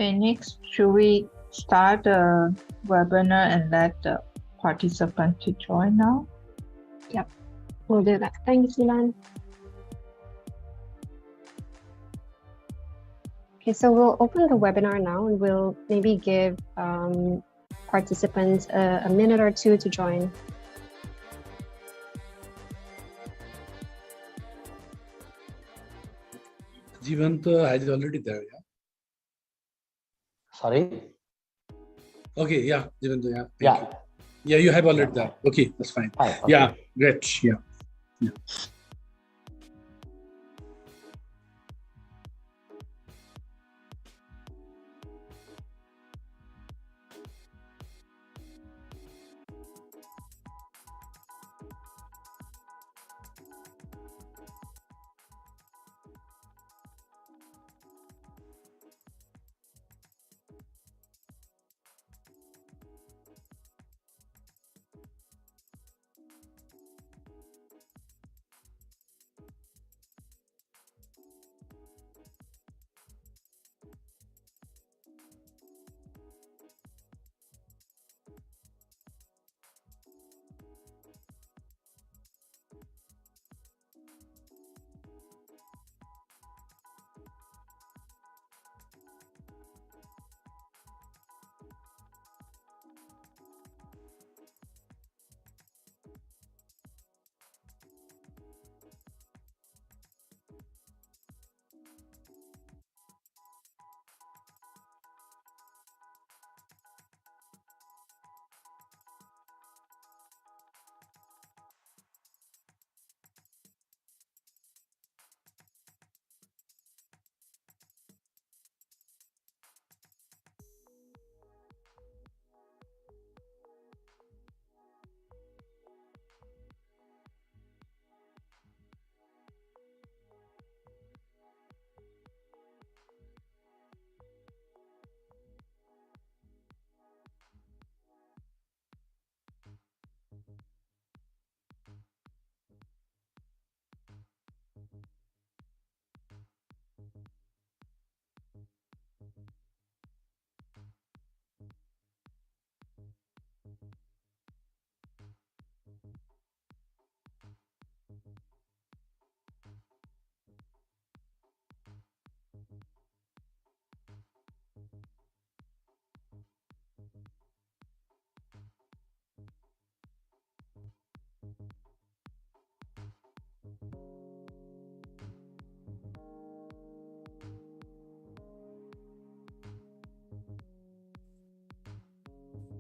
Phoenix, should we start a webinar and let the participants to join now? Yep, we'll do that. Thanks, Ilan. Okay, so we'll open the webinar now and we'll maybe give participants a minute or two to join. Jeevantha is already there, yeah? Sorry? Okay, yeah, Jeevantha, yeah. Yeah. You. Yeah, you have already there. Okay, that's fine. Fine, okay. Yeah, great, yeah.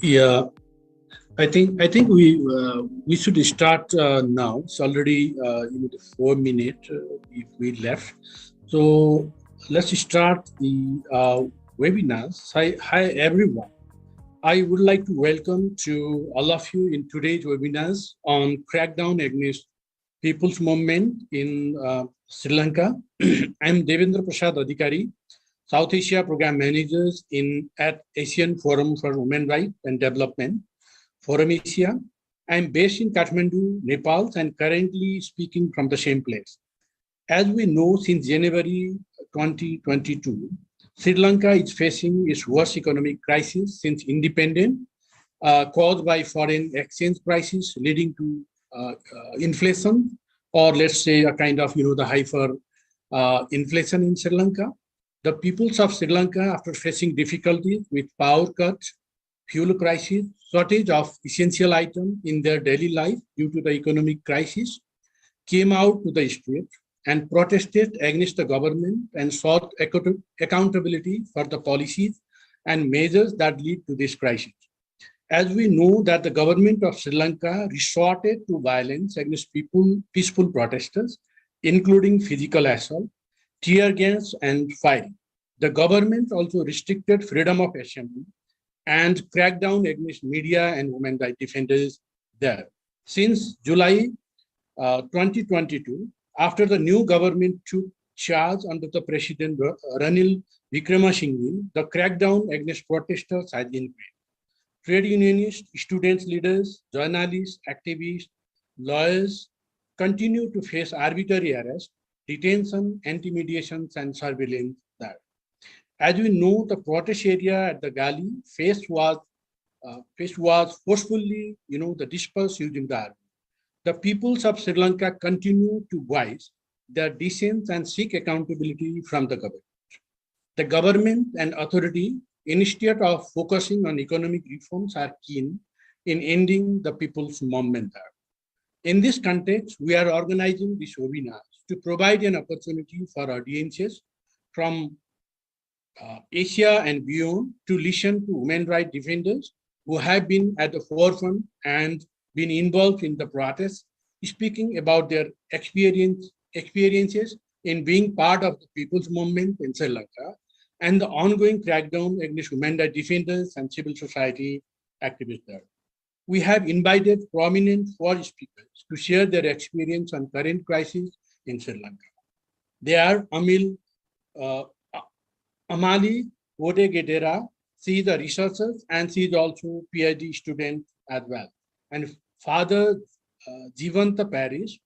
Yeah, I think we should start now. It's already 4 minutes if we left. So let's start the webinars. Hi everyone. I would like to welcome to all of you in today's webinars on Crackdown against People's Movement in Sri Lanka. I'm Devendra Prasad Adhikari, South Asia Program Managers at Asian Forum for Women Rights and Development, Forum Asia. I'm based in Kathmandu, Nepal, and currently speaking from the same place. As we know, since January 2022, Sri Lanka is facing its worst economic crisis since independence, caused by foreign exchange crisis leading to inflation, or let's say a kind of, the hyper inflation in Sri Lanka. The peoples of Sri Lanka, after facing difficulties with power cuts, fuel crisis, shortage of essential items in their daily life due to the economic crisis, came out to the street and protested against the government and sought accountability for the policies and measures that lead to this crisis. As we know that the government of Sri Lanka resorted to violence against peaceful protesters, including physical assault, tear gas, and firing. The government also restricted freedom of assembly and cracked down against media and women rights defenders there. Since July 2022, after the new government took charge under the President Ranil Wickremesinghe, the crackdown against protesters has increased. Trade unionists, students leaders, journalists, activists, lawyers continue to face arbitrary arrest, detention, intimidations, and surveillance there. As we know, the protest area at the Gali was forcefully, the dispersed using the army. The peoples of Sri Lanka continue to voice their dissent and seek accountability from the government. The government and authority, instead of focusing on economic reforms, are keen in ending the people's movement there. In this context, we are organizing this webinar to provide an opportunity for audiences from Asia and beyond to listen to human rights defenders who have been at the forefront and been involved in the protests, speaking about their experiences in being part of the people's movement in Sri Lanka and the ongoing crackdown against human rights defenders and civil society activists there. We have invited prominent foreign speakers to share their experience on current crisis in Sri Lanka. They are Amali Wedagedera. She is a researcher and she is also PhD student as well. And Father Jeevantha Peiris,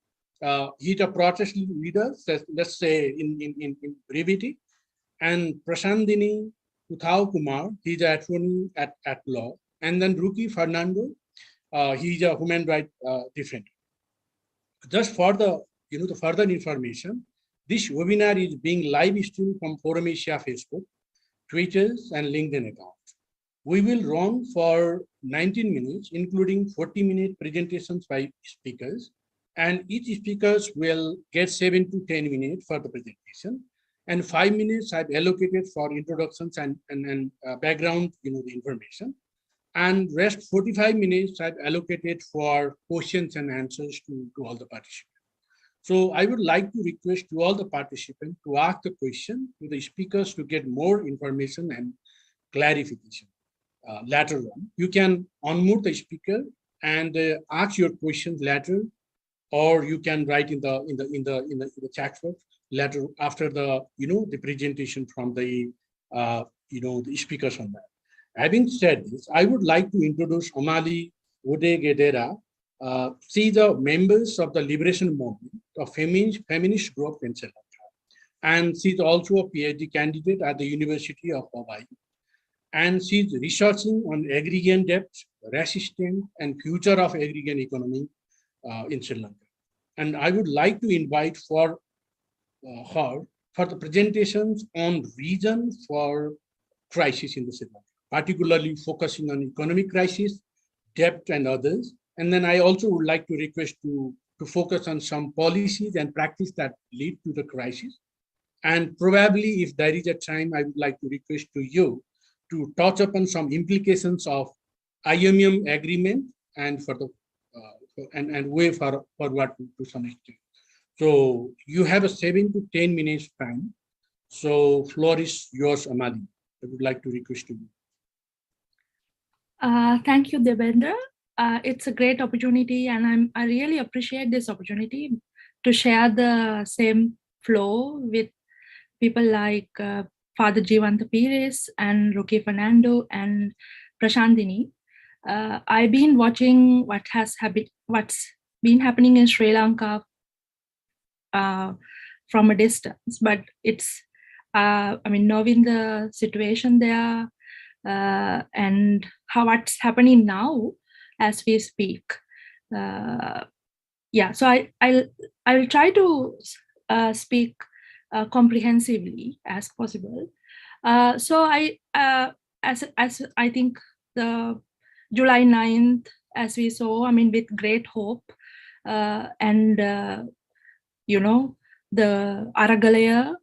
he's a protest leader, let's say in brevity. And Prashandini Uthayakumar, he's an attorney at law. And then Ruki Fernando, he's a human rights defender. Just for the the further information, this webinar is being live streamed from Forum Asia Facebook, Twitter, and LinkedIn accounts. We will run for 19 minutes, including 40-minute presentations by speakers, and each speaker will get 7 to 10 minutes for the presentation, and 5 minutes I've allocated for introductions and background, the information, and rest 45 minutes I've allocated for questions and answers to all the participants. So I would like to request to all the participants to ask the question to the speakers to get more information and clarification. Later on, you can unmute the speaker and ask your questions later, or you can write in the chat box later after the the presentation from the the speakers on that. Having said this, I would like to introduce Amali Wedagedera. She is a members of the Liberation Movement, a feminist group in Sri Lanka, and she is also a PhD candidate at the University of Hawaii. And she is researching on agrarian debt, resistance, and future of agrarian economy in Sri Lanka. And I would like to invite for her for the presentations on reason for crisis in the Sri Lanka, particularly focusing on economic crisis, debt, and others. And then I also would like to request to focus on some policies and practice that lead to the crisis. And probably if there is a time, I would like to request to you to touch upon some implications of IMM agreement and for the and way forward to some extent. So you have a 7 to 10 minutes time. So floor is yours, Amali. I would like to request to you. Thank you, Devendra. It's a great opportunity, and I really appreciate this opportunity to share the same flow with people like Father Jeevantha Peiris and Ruki Fernando and Prashandini. I've been watching what's been happening in Sri Lanka from a distance, but it's knowing the situation there and what's happening now as we speak. So I'll try to speak comprehensively as possible. So as I think the July 9th, as we saw, with great hope, and the Aragalaya,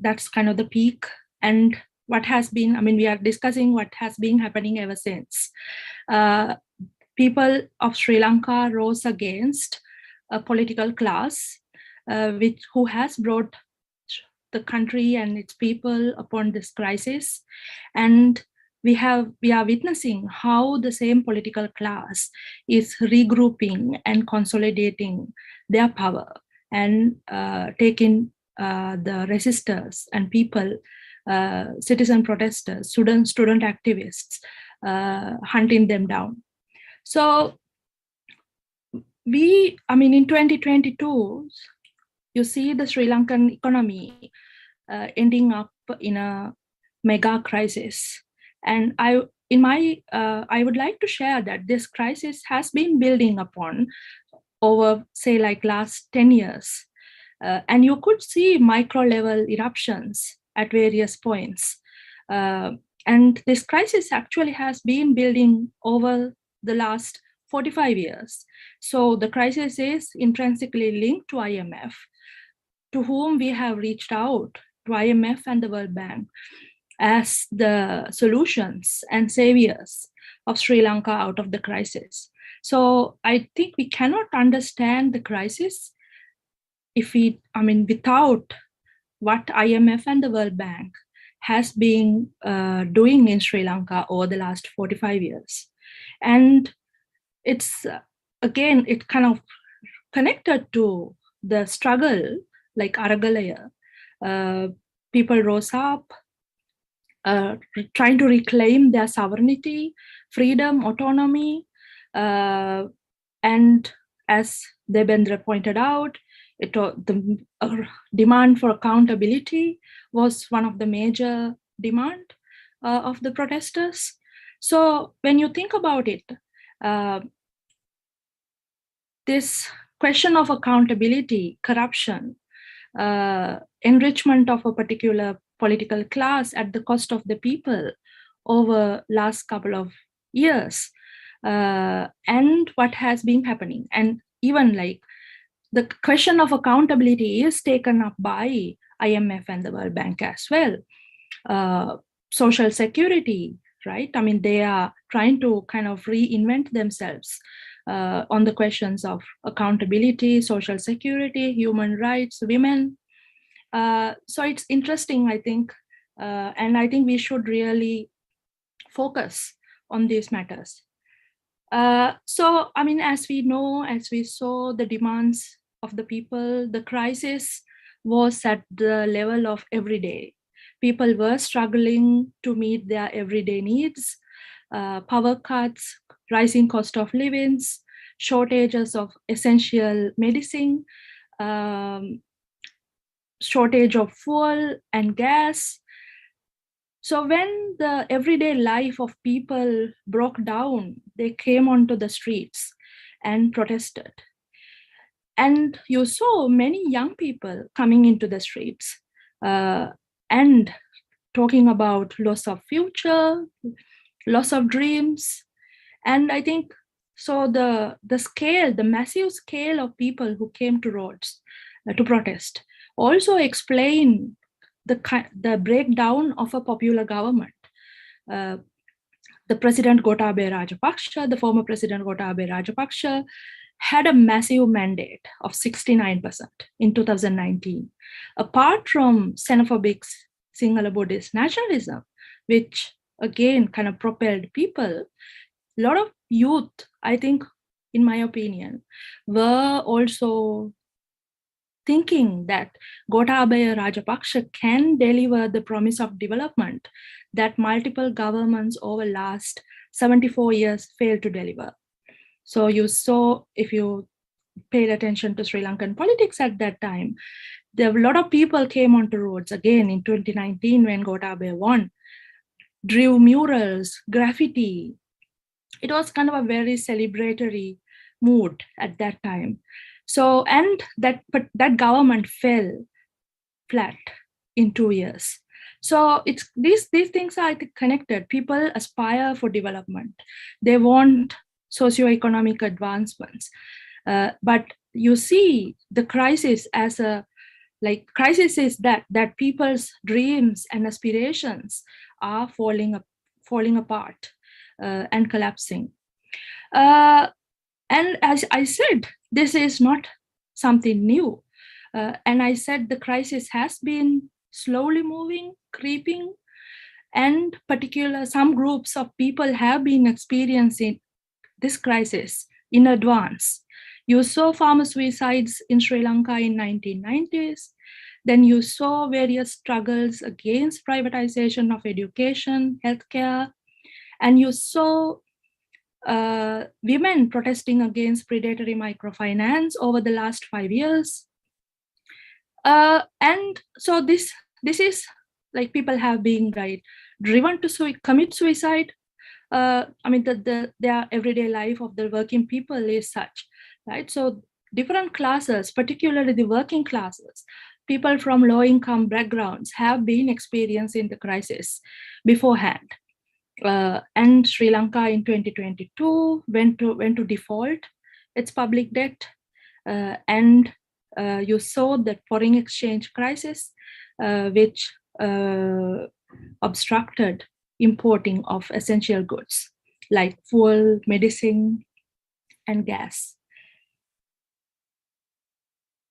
that's kind of the peak, and what has been, we are discussing what has been happening ever since. People of Sri Lanka rose against a political class who has brought the country and its people upon this crisis. And we are witnessing how the same political class is regrouping and consolidating their power and taking the resistors and people, citizen protesters, student activists, hunting them down. So in 2022, you see the Sri Lankan economy ending up in a mega crisis. And I would like to share that this crisis has been building upon over, say, like last 10 years. And you could see micro level eruptions at various points. And this crisis actually has been building over the last 45 years. So the crisis is intrinsically linked to IMF, to whom we have reached out, to IMF and the World Bank, as the solutions and saviors of Sri Lanka out of the crisis. So I think we cannot understand the crisis without what IMF and the World Bank has been doing in Sri Lanka over the last 45 years. And it's, again, it kind of connected to the struggle, like Aragalaya. People rose up, trying to reclaim their sovereignty, freedom, autonomy. And as Debendra pointed out, the demand for accountability was one of the major demand of the protesters. So when you think about it, this question of accountability, corruption, enrichment of a particular political class at the cost of the people over last couple of years, and what has been happening. And even like the question of accountability is taken up by IMF and the World Bank as well. Social security, right? I mean, they are trying to kind of reinvent themselves on the questions of accountability, social security, human rights, women. So it's interesting, I think, and I think we should really focus on these matters. So, I mean, as we know, as we saw the demands of the people, the crisis was at the level of everyday. People were struggling to meet their everyday needs, power cuts, rising cost of livings, shortages of essential medicine, shortage of fuel and gas. So when the everyday life of people broke down, they came onto the streets and protested. And you saw many young people coming into the streets and talking about loss of future, loss of dreams. And I think so the scale, the massive scale of people who came to roads to protest also explain the breakdown of a popular government. The President Gotabaya Rajapaksa, the former President Gotabaya Rajapaksa, had a massive mandate of 69% in 2019. Apart from xenophobic Sinhala Buddhist nationalism, which again kind of propelled people, a lot of youth, I think, in my opinion, were also thinking that Gotabaya Rajapaksa can deliver the promise of development that multiple governments over last 74 years failed to deliver. So you saw, if you paid attention to Sri Lankan politics at that time, there were a lot of people came onto roads again in 2019 when Gotabaya won, drew murals, graffiti. It was kind of a very celebratory mood at that time. So, and that government fell flat in 2 years. So it's these things are connected. People aspire for development. They want socioeconomic advancements. But you see the crisis as crisis is that people's dreams and aspirations are falling apart and collapsing. And as I said, this is not something new. And I said the crisis has been slowly moving, creeping, and some groups of people have been experiencing this crisis in advance. You saw farmer suicides in Sri Lanka in 1990s. Then you saw various struggles against privatization of education, healthcare, and you saw women protesting against predatory microfinance over the last 5 years. And so this is like people have been driven to commit suicide. I mean, their everyday life of the working people is such, right? So different classes, particularly the working classes, people from low-income backgrounds have been experiencing the crisis beforehand. And Sri Lanka in 2022 went to default its public debt, and you saw the foreign exchange crisis, which obstructed importing of essential goods like fuel, medicine, and gas.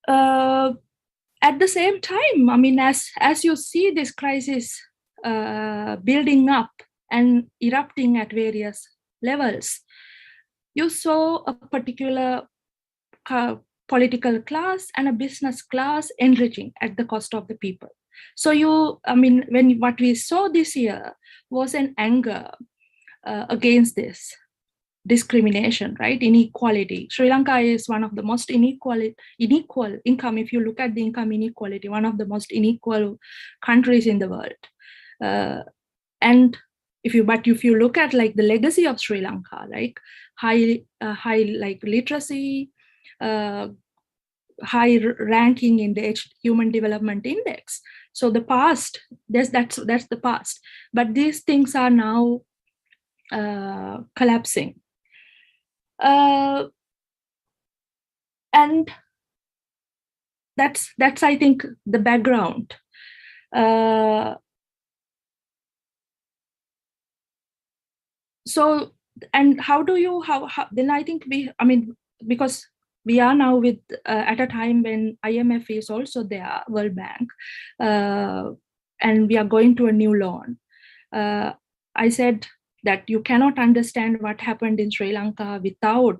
At the same time, I mean, as you see this crisis building up and erupting at various levels, you saw a particular political class and a business class enriching at the cost of the people. So what we saw this year was an anger against this discrimination, right? Inequality. Sri Lanka is one of the most unequal income. If you look at the income inequality, one of the most unequal countries in the world. And if you look at like the legacy of Sri Lanka, like high like literacy, high ranking in the Human Development Index. So the past, that's the past. But these things are now collapsing. And that's I think the background. So, and how then I think because we are now at a time when IMF is also there, World Bank, and we are going to a new loan. I said that you cannot understand what happened in Sri Lanka without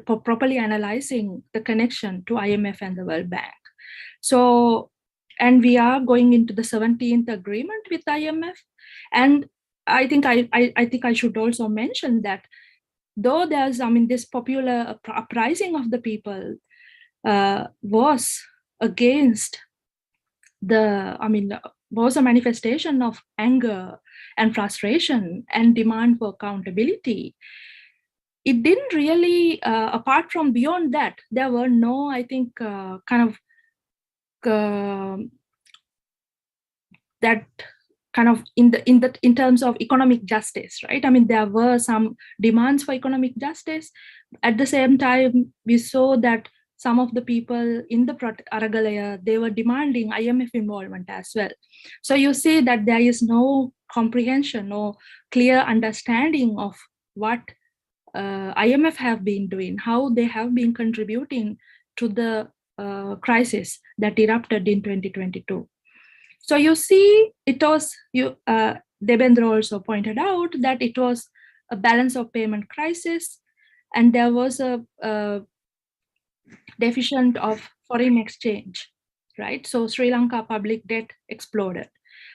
properly analyzing the connection to IMF and the World Bank. So, and we are going into the 17th agreement with IMF. And I think I should also mention that though there's, this popular uprising of the people was against was a manifestation of anger and frustration and demand for accountability. It didn't really, apart from beyond that, there were no, I think, that kind of in terms of economic justice, right? There were some demands for economic justice. At the same time, we saw that some of the people in the Aragalaya, they were demanding IMF involvement as well. So you see that there is no comprehension, no clear understanding of what IMF have been doing, how they have been contributing to the crisis that erupted in 2022. So you see, it was, Devendra also pointed out that it was a balance of payment crisis, and there was a deficit of foreign exchange, right? So Sri Lanka public debt exploded.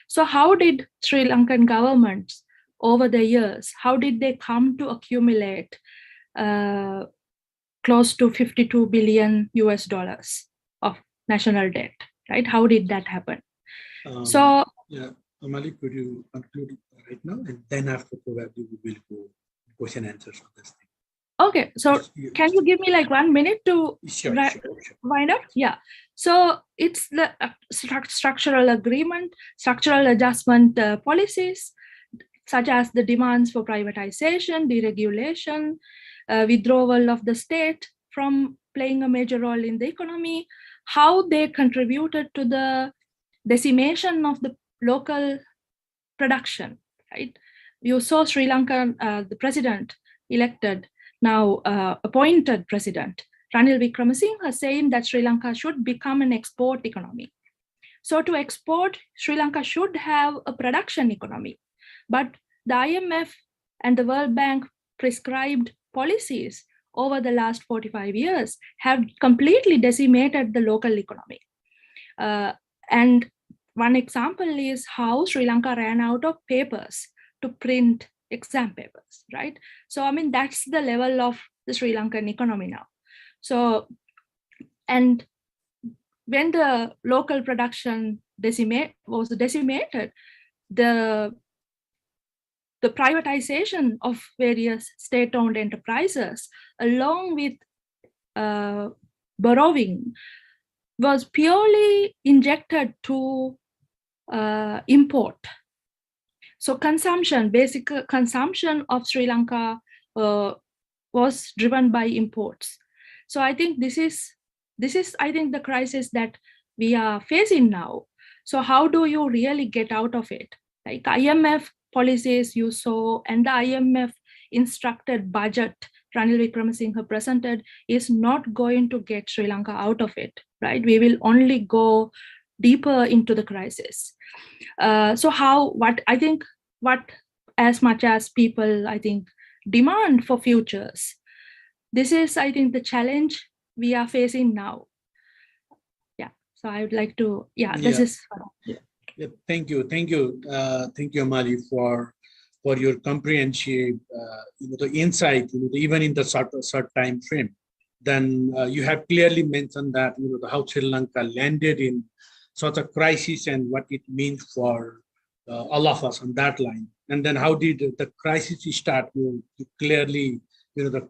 So how did Sri Lankan governments over the years, how did they come to accumulate close to 52 billion US dollars of national debt, right? How did that happen? Yeah, Amali, could you conclude right now, and then after probably we will go question answers on this thing. Okay, so can you give me like 1 minute to wind up? Yeah. So it's the structural agreement, structural adjustment policies, such as the demands for privatization, deregulation, withdrawal of the state from playing a major role in the economy, how they contributed to the decimation of the local production, right? You saw Sri Lanka, the president elected, now appointed president, Ranil Wickremesinghe, saying that Sri Lanka should become an export economy. So to export, Sri Lanka should have a production economy. But the IMF and the World Bank prescribed policies over the last 45 years have completely decimated the local economy. And one example is how Sri Lanka ran out of papers to print exam papers, right? So, that's the level of the Sri Lankan economy now. So, and when the local production decimated, the privatization of various state-owned enterprises, along with borrowing, was purely injected to import. So basic consumption of Sri Lanka was driven by imports. So I think this is I think the crisis that we are facing now. So how do you really get out of it? Like IMF policies you saw, and the IMF instructed budget Ranil Wickremesinghe presented is not going to get Sri Lanka out of it, right? We will only go deeper into the crisis. So what as much as people, I think, demand for futures, this is, I think, the challenge we are facing now. Yeah. So I would like to, this is. Yeah, thank you, Amali, for your comprehensive, the insight, even in the short time frame. Then you have clearly mentioned that how Sri Lanka landed in such a crisis and what it means for all of us on that line. And then how did the crisis start? You clearly, the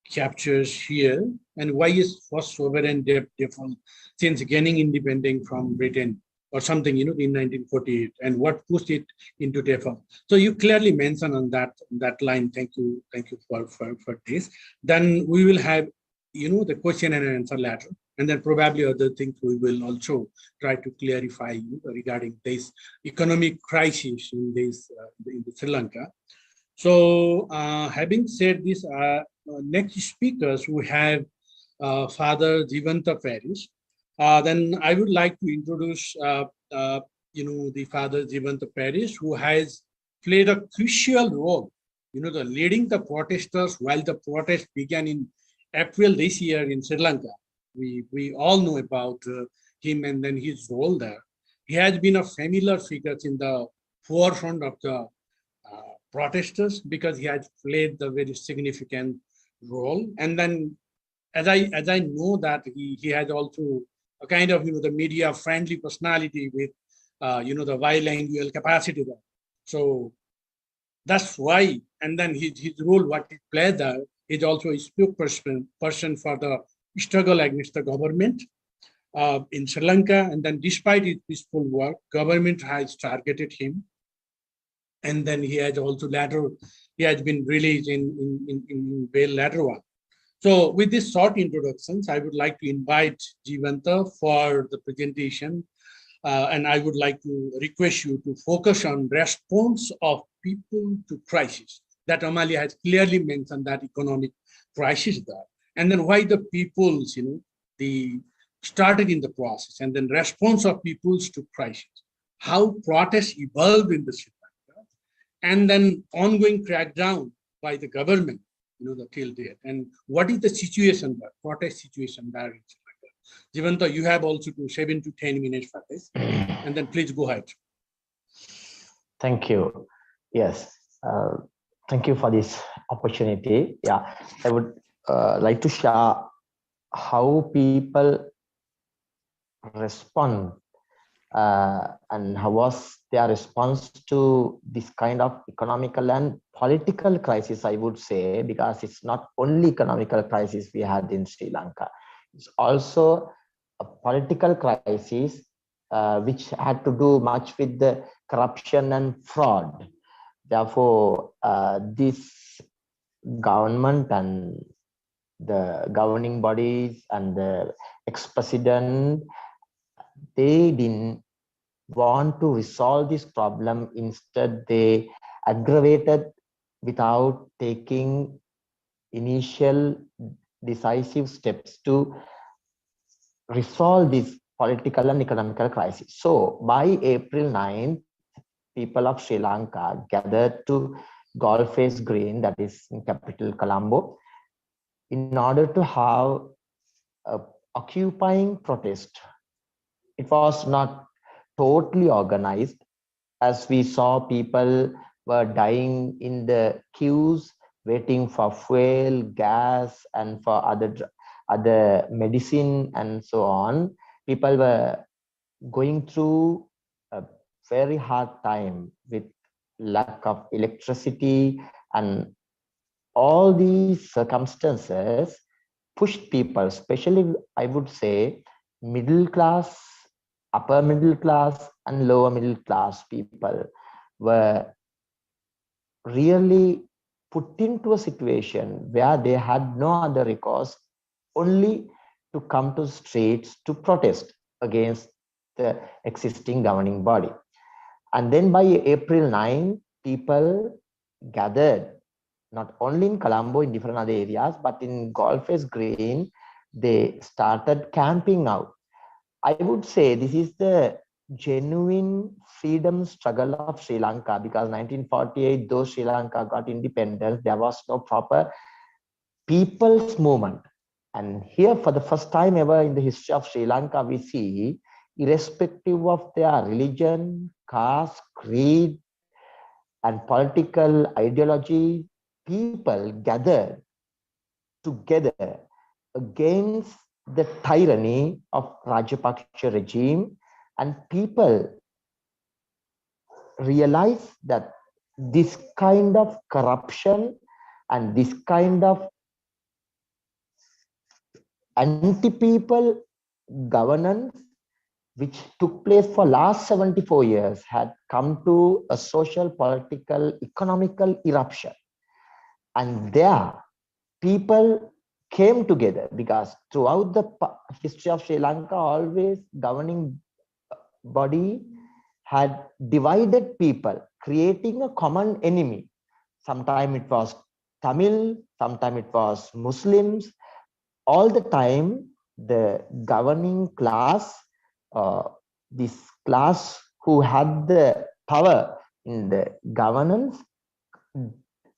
captures here, and why is first sovereign debt default since gaining independence from Britain or something, in 1948, and what pushed it into default? So you clearly mentioned on that line. Thank you for this. Then we will have, the question and answer later, and then probably other things we will also try to clarify regarding this economic crisis in Sri Lanka. So having said this, next speakers we have Father Jeevantha Peiris. Then I would like to introduce, the Father Jeevantha Peiris, who has played a crucial role, the leading the protesters while the protest began in April this year in Sri Lanka. We all know about him and then his role there. He has been a familiar figure in the forefront of the protesters because he has played the very significant role. And then, as I know that he has also a kind of the media friendly personality with the bilingual capacity there. So that's why. And then his role, what he played there, is also a spokesperson for the struggle against the government in Sri Lanka. And then despite his peaceful work, government has targeted him. And then he has been released in bail later on. So with this short introductions, I would like to invite Jeevantha for the presentation. And I would like to request you to focus on response of people to crisis. That Amali has clearly mentioned that economic crisis there. And then why the peoples, they started in the process, and then response of peoples to crisis. How protests evolved in the Sri Lanka, and then ongoing crackdown by the government, till date. And what is the situation there, protest situation there in Sri Lanka? Jeevantha, you have also 7 to 10 minutes for this. And then please go ahead. Thank you. Yes. Thank you for this opportunity. Yeah, I would like to share how people respond and how was their response to this kind of economical and political crisis, I would say, because it's not only economical crisis we had in Sri Lanka. It's also a political crisis which had to do much with the corruption and fraud. Therefore, this government and the governing bodies and the ex-president, they didn't want to resolve this problem. Instead, they aggravated without taking initial decisive steps to resolve this political and economical crisis. So by April 9th, people of Sri Lanka gathered to Golface Green, that is in capital Colombo, in order to have a occupying protest. It was not totally organized, as we saw people were dying in the queues, waiting for fuel, gas, and for other medicine and so on. People were going through very hard time with lack of electricity, and all these circumstances pushed people, especially I would say middle class, upper middle class, and lower middle class people were really put into a situation where they had no other recourse only to come to streets to protest against the existing governing body. And then by April 9, people gathered not only in Colombo, in different other areas, but in Golfes Green, they started camping out. I would say this is the genuine freedom struggle of Sri Lanka, because 1948, though Sri Lanka got independence, there was no proper people's movement. And here, for the first time ever in the history of Sri Lanka, we see, irrespective of their religion, caste, creed, and political ideology, people gathered together against the tyranny of Rajapaksa regime, and people realized that this kind of corruption and this kind of anti-people governance which took place for last 74 years had come to a social, political, economical eruption. And there, people came together, because throughout the history of Sri Lanka, always governing body had divided people, creating a common enemy. Sometimes it was Tamil, sometimes it was Muslims. All the time, the governing class, this class who had the power in the governance,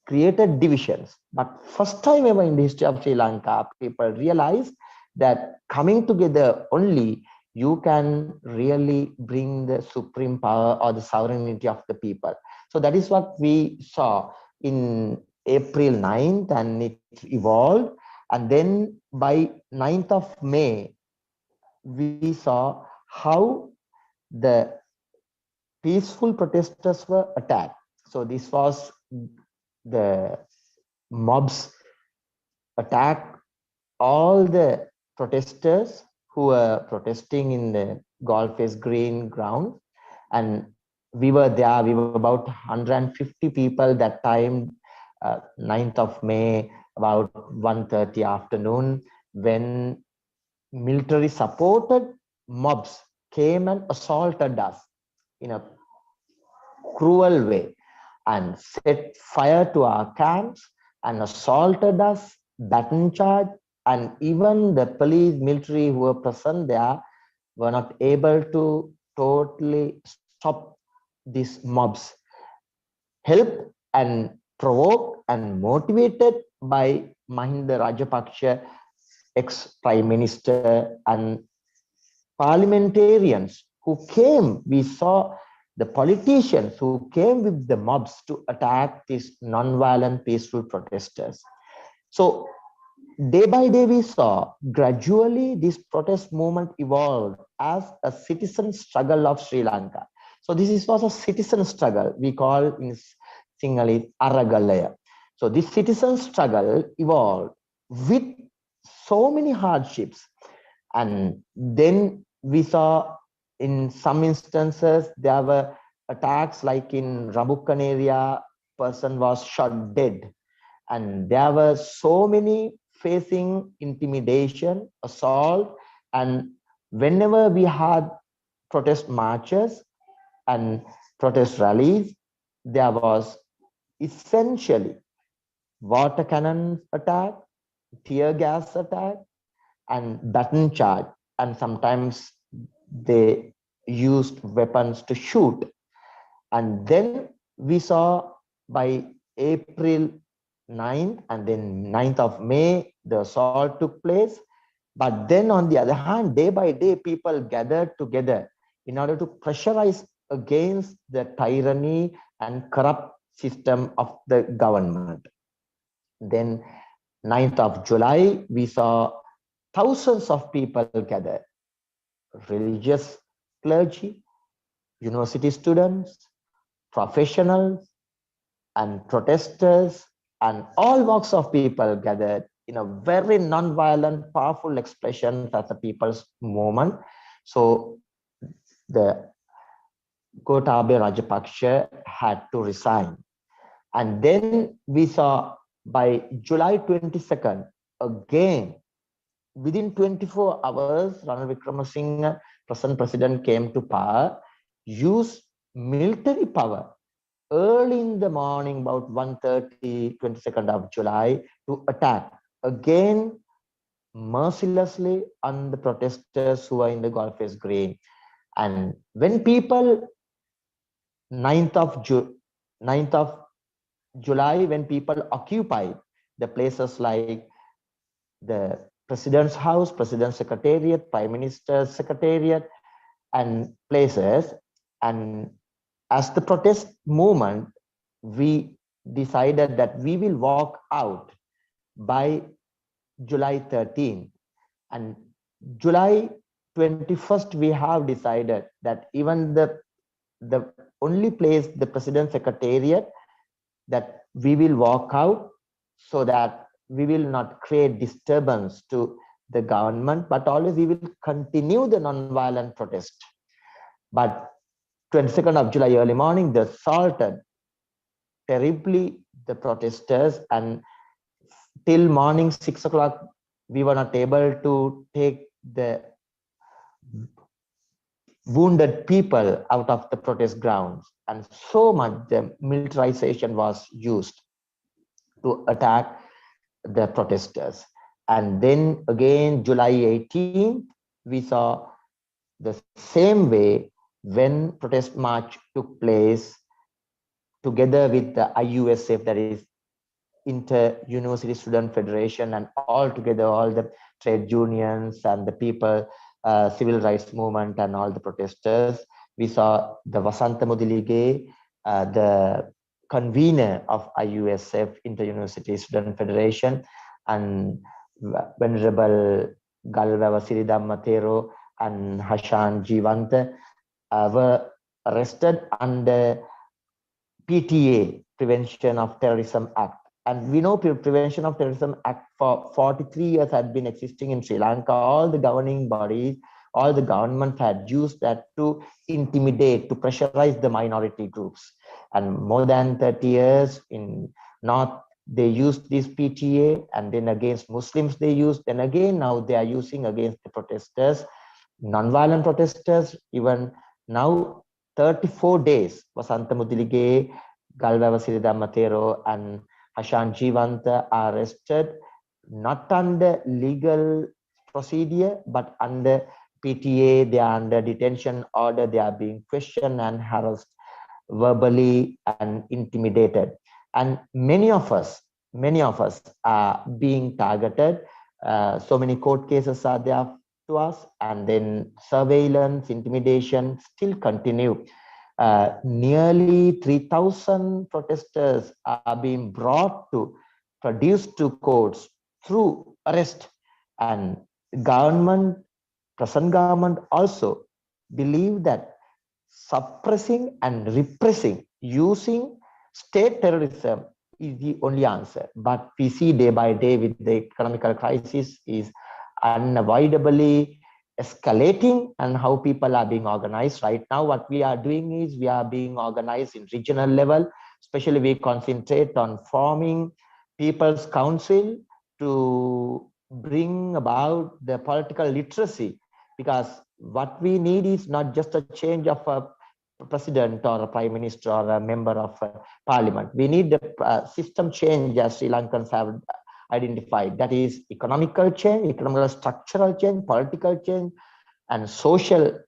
created divisions. But first time ever in the history of Sri Lanka, people realized that coming together only, you can really bring the supreme power or the sovereignty of the people. So that is what we saw in April 9th, and it evolved. And then by 9th of May, we saw how the peaceful protesters were attacked. So this was the mobs attacked all the protesters who were protesting in the Golfes Green ground. And we were there, we were about 150 people that time, 9th of May, about 1:30 afternoon, when military supported mobs came and assaulted us in a cruel way and set fire to our camps and assaulted us, baton charge, and even the police, military who were present there were not able to totally stop these mobs. Helped and provoked and motivated by Mahinda Rajapaksa, ex-prime minister, and parliamentarians who came. We saw the politicians who came with the mobs to attack these non-violent peaceful protesters. So day by day, we saw gradually this protest movement evolved as a citizen struggle of Sri Lanka. So this was a citizen struggle. We call in Sinhalese Aragalaya. So this citizen struggle evolved with so many hardships. And then we saw in some instances, there were attacks like in Rabukan area, person was shot dead. And there were so many facing intimidation, assault. And whenever we had protest marches and protest rallies, there was essentially water cannon attack, tear gas attack, and baton charge. And sometimes they used weapons to shoot. And then we saw by April 9th and then 9th of May, the assault took place. But then on the other hand, day by day, people gathered together in order to pressurize against the tyranny and corrupt system of the government. Then 9th of July, we saw thousands of people gathered, religious clergy, university students, professionals, and protesters, and all walks of people gathered in a very non-violent, powerful expression as the people's movement. So the Gotabaya Rajapaksa had to resign. And then we saw by July 22nd, again, within 24 hours, Ranil Wickremesinghe, present president, came to power, used military power early in the morning, about 1:30, 22nd of July, to attack again mercilessly on the protesters who are in the Gulf Green. And when people, 9th of July, when people occupied the places like the President's House, President's Secretariat, Prime Minister's Secretariat, and places, and as the protest movement, we decided that we will walk out by July 13th. And July 21st, we have decided that even the only place, the President's Secretariat, that we will walk out so that we will not create disturbance to the government, but always we will continue the non-violent protest. But 22nd of July early morning, they assaulted terribly the protesters, and till morning 6 o'clock, we were not able to take the wounded people out of the protest grounds. And so much the militarization was used to attack the protesters. And then again, July 18th, we saw the same way when protest march took place together with the IUSF, that is Inter-University Student Federation, and all together, all the trade unions and the people, civil rights movement and all the protesters. We saw the Vasantha Mudilige, the convener of IUSF, Inter-University Student Federation, and Venerable Galvava Siridhamma and Hashan Jeevantha were arrested under PTA, Prevention of Terrorism Act. And we know Prevention of Terrorism Act for 43 years had been existing in Sri Lanka. All the governing bodies, all the government had used that to intimidate, to pressurize the minority groups. And more than 30 years in North, they used this PTA, and then against Muslims they used, and again now they are using against the protesters, non-violent protesters. Even now, 34 days, Vasantha Mudilige, Galvava Siridhamma and Hashan Jeevantha are arrested, not under legal procedure, but under PTA. They are under detention order. They are being questioned and harassed verbally and intimidated. And many of us are being targeted. So many court cases are there to us, and then surveillance, intimidation still continue. Nearly 3,000 protesters are being produced to courts through arrest, and present government also believe that suppressing and repressing using state terrorism is the only answer. But we see day by day with the economical crisis is unavoidably escalating, and how people are being organized. Right now, what we are doing is we are being organized in regional level. Especially we concentrate on forming People's Council to bring about the political literacy, because what we need is not just a change of a president or a prime minister or a member of parliament. We need the system change, as Sri Lankans have identified. That is economical change, economical structural change, political change, and social.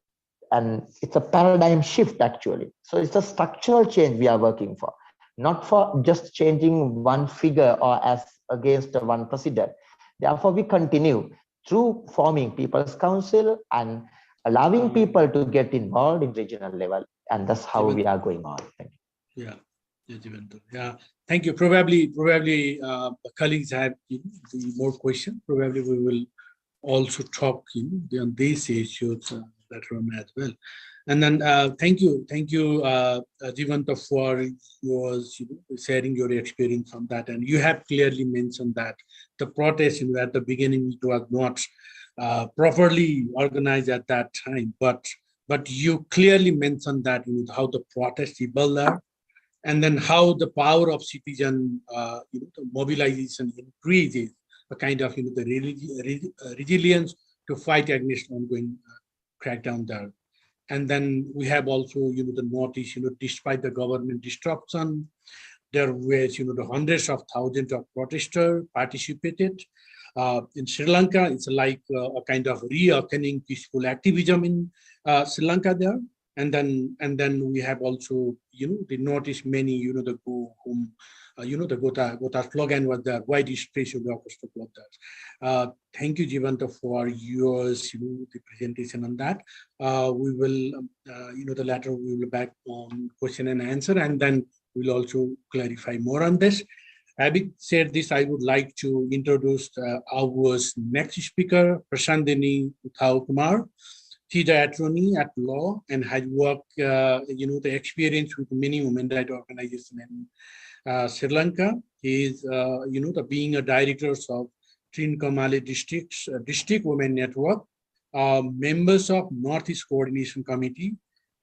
And it's a paradigm shift actually. So it's a structural change we are working for, not for just changing one figure or as against one president. Therefore, we continue through forming People's Council and allowing people to get involved in regional level. And that's how we are going on. Thank you. Yeah, Jeevantha. Yeah, thank you. Probably colleagues have more questions. Probably we will also talk on these issues later on as well. And then thank you, Jeevantha, for sharing your experience on that. And you have clearly mentioned that the protest at the beginning it was not properly organized at that time, but you clearly mentioned that how the protest evolved there, and then how the power of citizen the mobilization increases a kind of the resilience to fight against ongoing crackdown there. And then we have also the notice despite the government disruption, there was the hundreds of thousands of protesters participated. In Sri Lanka, it's like a kind of reawakening peaceful activism in Sri Lanka there. And then we have also the notice many the whom the Gota slogan was there. Why this space of the orchestra club? Thank you, Jeevantha, for yours the presentation on that. We will the latter we will back on question and answer, and then we'll also clarify more on this. Having said this, I would like to introduce our next speaker, Prashandini Uthayakumar. She's an attorney at law and has worked, the experience with many women rights organizations in Sri Lanka. He is, being a director of Amali District Women Network, members of Northeast Coordination Committee,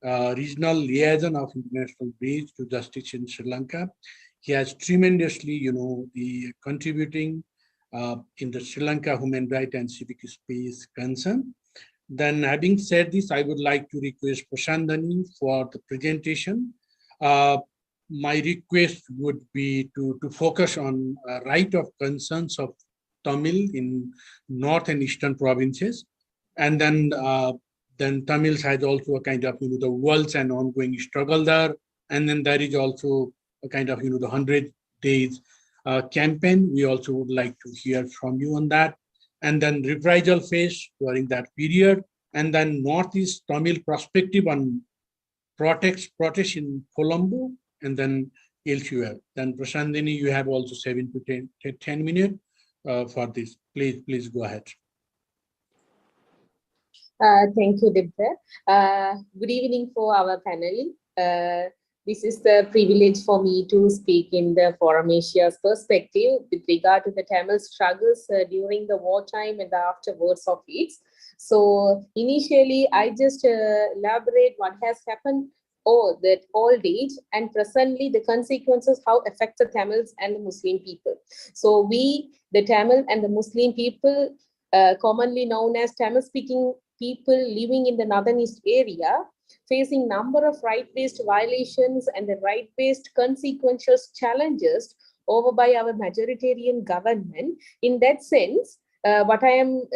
regional liaison of International Bridge to Justice in Sri Lanka. He has tremendously, the contributing in the Sri Lanka human rights and civic space concern. Then, having said this, I would like to request Prashandini for the presentation. My request would be to focus on right of concerns of Tamil in north and eastern provinces, and then Tamils has also a kind of the world's and ongoing struggle there, and then there is also a kind of the 100 days campaign. We also would like to hear from you on that. And then reprisal phase during that period, and then Northeast Tamil perspective on protest in Colombo, and then elsewhere. Then Prashandini, you have also 7 to 10 minutes for this. Please go ahead. Thank you, Dibda. Good evening for our panel. This is the privilege for me to speak in the Forum Asia's perspective with regard to the Tamil struggles during the wartime and the afterwards of it. So initially, I just elaborate what has happened that old age and presently the consequences how affect the Tamils and the Muslim people. So we, the Tamil and the Muslim people, commonly known as Tamil-speaking people living in the northern east area, facing number of right-based violations and the right-based consequential challenges over by our majoritarian government. In that sense, what I am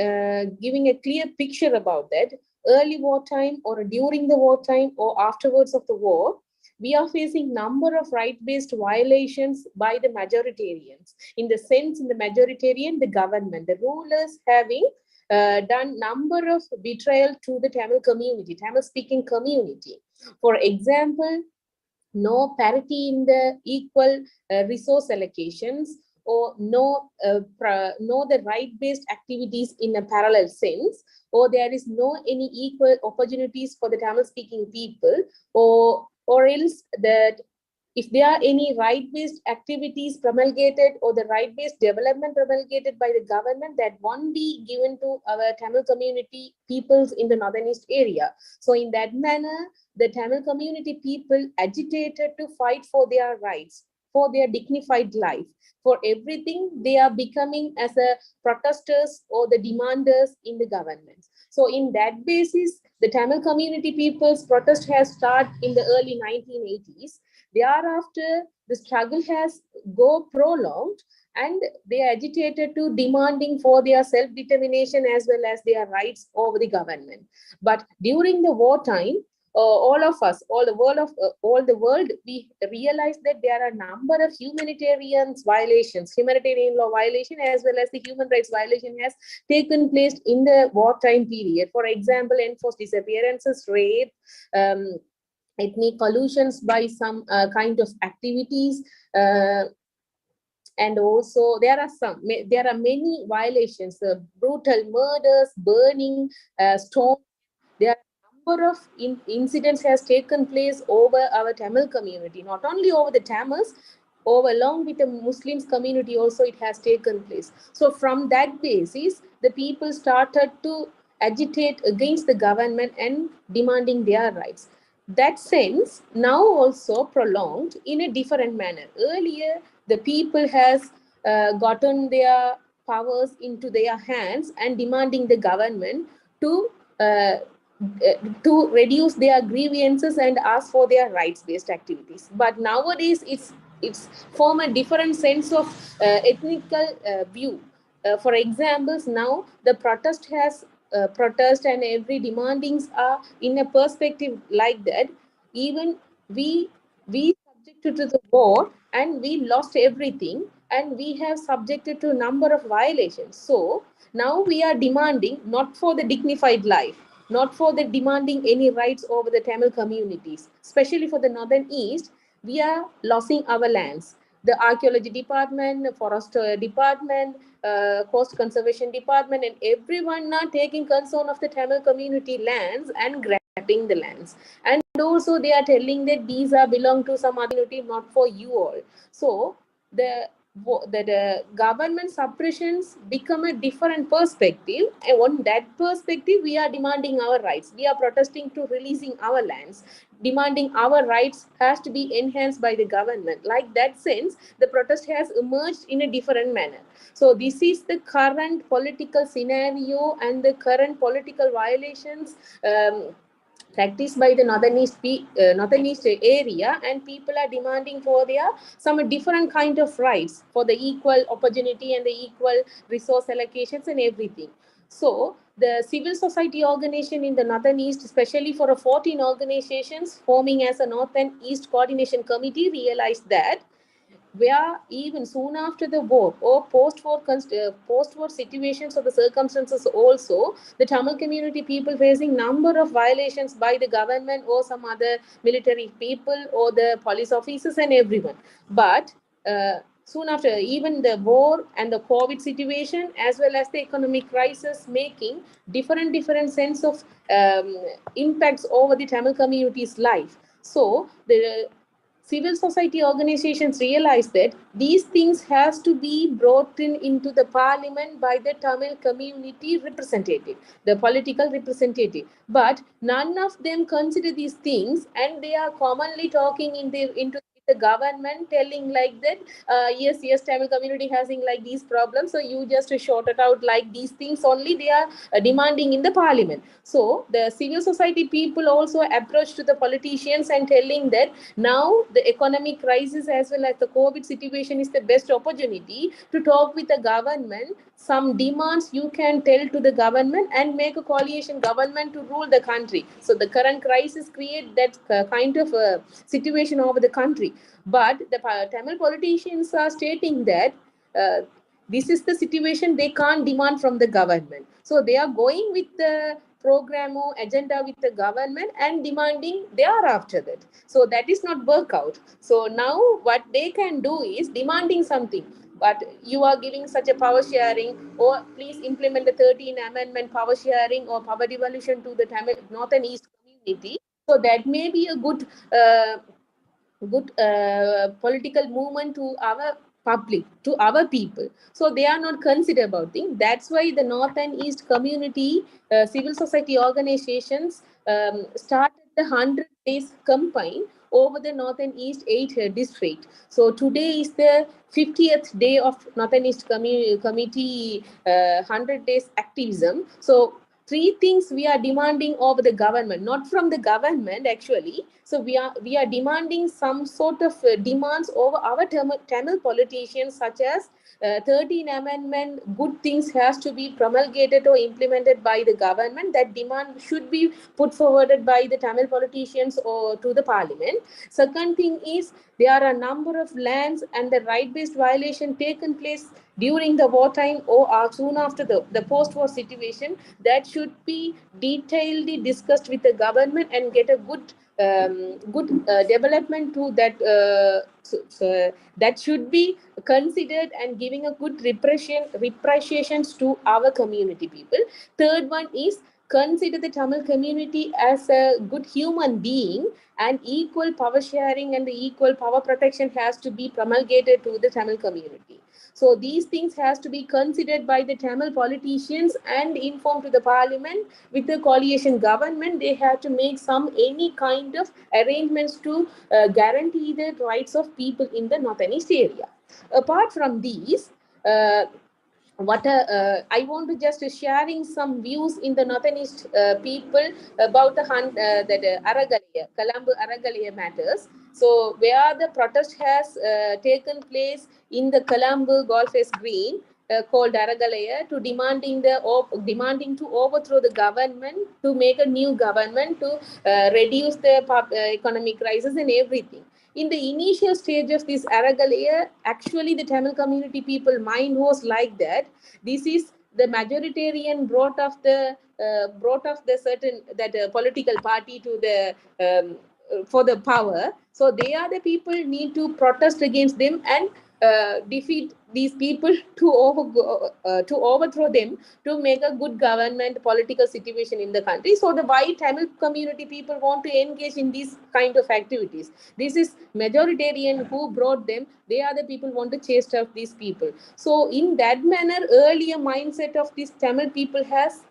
giving a clear picture about that, early wartime or during the wartime or afterwards of the war, we are facing number of right-based violations by the majoritarians. In the sense, in the majoritarian, the government, the rulers having done number of betrayal to the Tamil community, Tamil-speaking community. For example, no parity in the equal resource allocations, or no the right-based activities in a parallel sense, or there is no any equal opportunities for the Tamil-speaking people, or else that if there are any right-based activities promulgated or the right-based development promulgated by the government, that won't be given to our Tamil community peoples in the northern east area. So in that manner, the Tamil community people agitated to fight for their rights, for their dignified life. For everything, they are becoming as a protesters or the demanders in the government. So in that basis, the Tamil community people's protest has started in the early 1980s. Thereafter, the struggle has go prolonged and they are agitated to demanding for their self-determination as well as their rights over the government. But during the wartime, all of us, all the world, we realize that there are a number of humanitarian law violation as well as the human rights violation has taken place in the wartime period. For example, enforced disappearances, rape, ethnic collusions by some kind of activities, and also there are many violations, brutal murders, burning, storm. There are number of incidents has taken place over our Tamil community, not only over the Tamils, over along with the Muslims community also it has taken place. So from that basis, the people started to agitate against the government and demanding their rights. That sense now also prolonged in a different manner. Earlier, the people has gotten their powers into their hands and demanding the government to reduce their grievances and ask for their rights-based activities. But nowadays, it's form a different sense of ethnical view. For examples, now the protest has protest and every demandings are in a perspective like that. Even we subjected to the war and we lost everything, and we have subjected to a number of violations. So now we are demanding not for the dignified life, not for the demanding any rights over the Tamil communities, especially for the Northern East. We are losing our lands. The archaeology department, the forest department, coast conservation department, and everyone are taking concern of the Tamil community lands and grabbing the lands. And also they are telling that these are belong to some other community, not for you all. So the government suppressions become a different perspective, and on that perspective we are demanding our rights. We are protesting to releasing our lands, demanding our rights has to be enhanced by the government. Like that sense, the protest has emerged in a different manner. So this is the current political scenario and the current political violations practiced by the Northern East area, and people are demanding for their some different kind of rights for the equal opportunity and the equal resource allocations and everything. So the civil society organization in the Northern East, especially for 14 organizations forming as a Northern East Coordination Committee, realized that where even soon after the war or post-war situations or the circumstances also, the Tamil community people facing number of violations by the government or some other military people or the police officers and everyone. But soon after, even the war and the COVID situation as well as the economic crisis making different sense of impacts over the Tamil community's life. So the civil society organizations realize that these things has to be brought into the parliament by the Tamil community representative, the political representative. But none of them consider these things, and they are commonly talking into the government, telling like that, yes, Tamil community having like these problems, so you just short it out like these things only they are demanding in the parliament. So the civil society people also approach to the politicians and telling that now the economic crisis as well as the COVID situation is the best opportunity to talk with the government. Some demands you can tell to the government and make a coalition government to rule the country. So the current crisis create that kind of situation over the country. But the Tamil politicians are stating that this is the situation they can't demand from the government. So they are going with the program or agenda with the government and demanding thereafter that. So that is not work out. So now what they can do is demanding something. But you are giving such a power sharing, or please implement the 13th amendment power sharing or power devolution to the Tamil North and East community. So that may be a good political movement to our public, to our people. So they are not considered about things. That's why the North and East community civil society organizations started the 100 days campaign over the North and East 8 district. So today is the 50th day of Northern East Committee 100 days activism. So three things we are demanding of the government, not from the government actually. So we are demanding some sort of demands over our Tamil politicians, such as 13 amendment, good things has to be promulgated or implemented by the government. That demand should be put forwarded by the Tamil politicians or to the parliament. Second thing is, there are a number of lands and the right-based violation taken place during the wartime or soon after the post-war situation. That should be detailedly discussed with the government and get a good development to that. So that should be considered and giving a good repressions to our community people. Third one is consider the Tamil community as a good human being, and equal power sharing and the equal power protection has to be promulgated to the Tamil community. So these things has to be considered by the Tamil politicians and informed to the parliament. With the coalition government, they have to make any kind of arrangements to guarantee the rights of people in the North and East area. Apart from these, I want to just sharing some views in the Northern East people about the Aragalaya, Kalambu Aragalaya matters. So where the protest has taken place in the Kalambu Golfes Green, called Aragalaya, to demanding to overthrow the government, to make a new government, to reduce the economic crisis and everything. In the initial stage of this Aragalaya, actually the Tamil community people mind was like that. This is the majoritarian brought of the certain political party to the for the power. So they are the people need to protest against them and defeat these people to overthrow them, to make a good government political situation in the country. So the white Tamil community people want to engage in these kind of activities. This is majoritarian who brought them. They are the people want to chase off these people. So in that manner, earlier mindset of these Tamil people has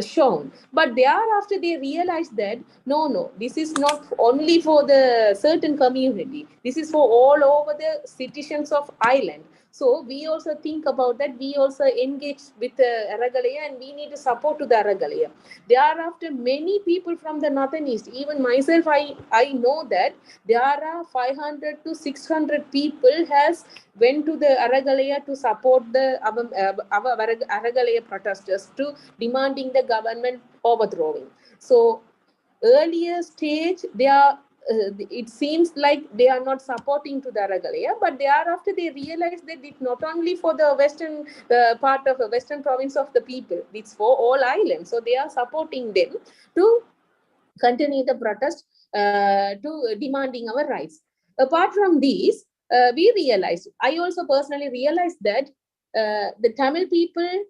shown, but thereafter they realized that no, this is not only for the certain community, this is for all over the citizens of island. So we also think about that. We also engage with Aragalaya, and we need to support to the Aragalaya. Thereafter, many people from the Northern East, even myself, I know that there are 500 to 600 people has went to the Aragalaya to support the our Aragalaya protesters to demanding the government overthrowing. So earlier stage, they are it seems like they are not supporting to the Aragalaya, but thereafter they realize that it's not only for the western part of the western province of the people, it's for all islands. So they are supporting them to continue the protest to demanding our rights. Apart from these, I also personally realized that the Tamil people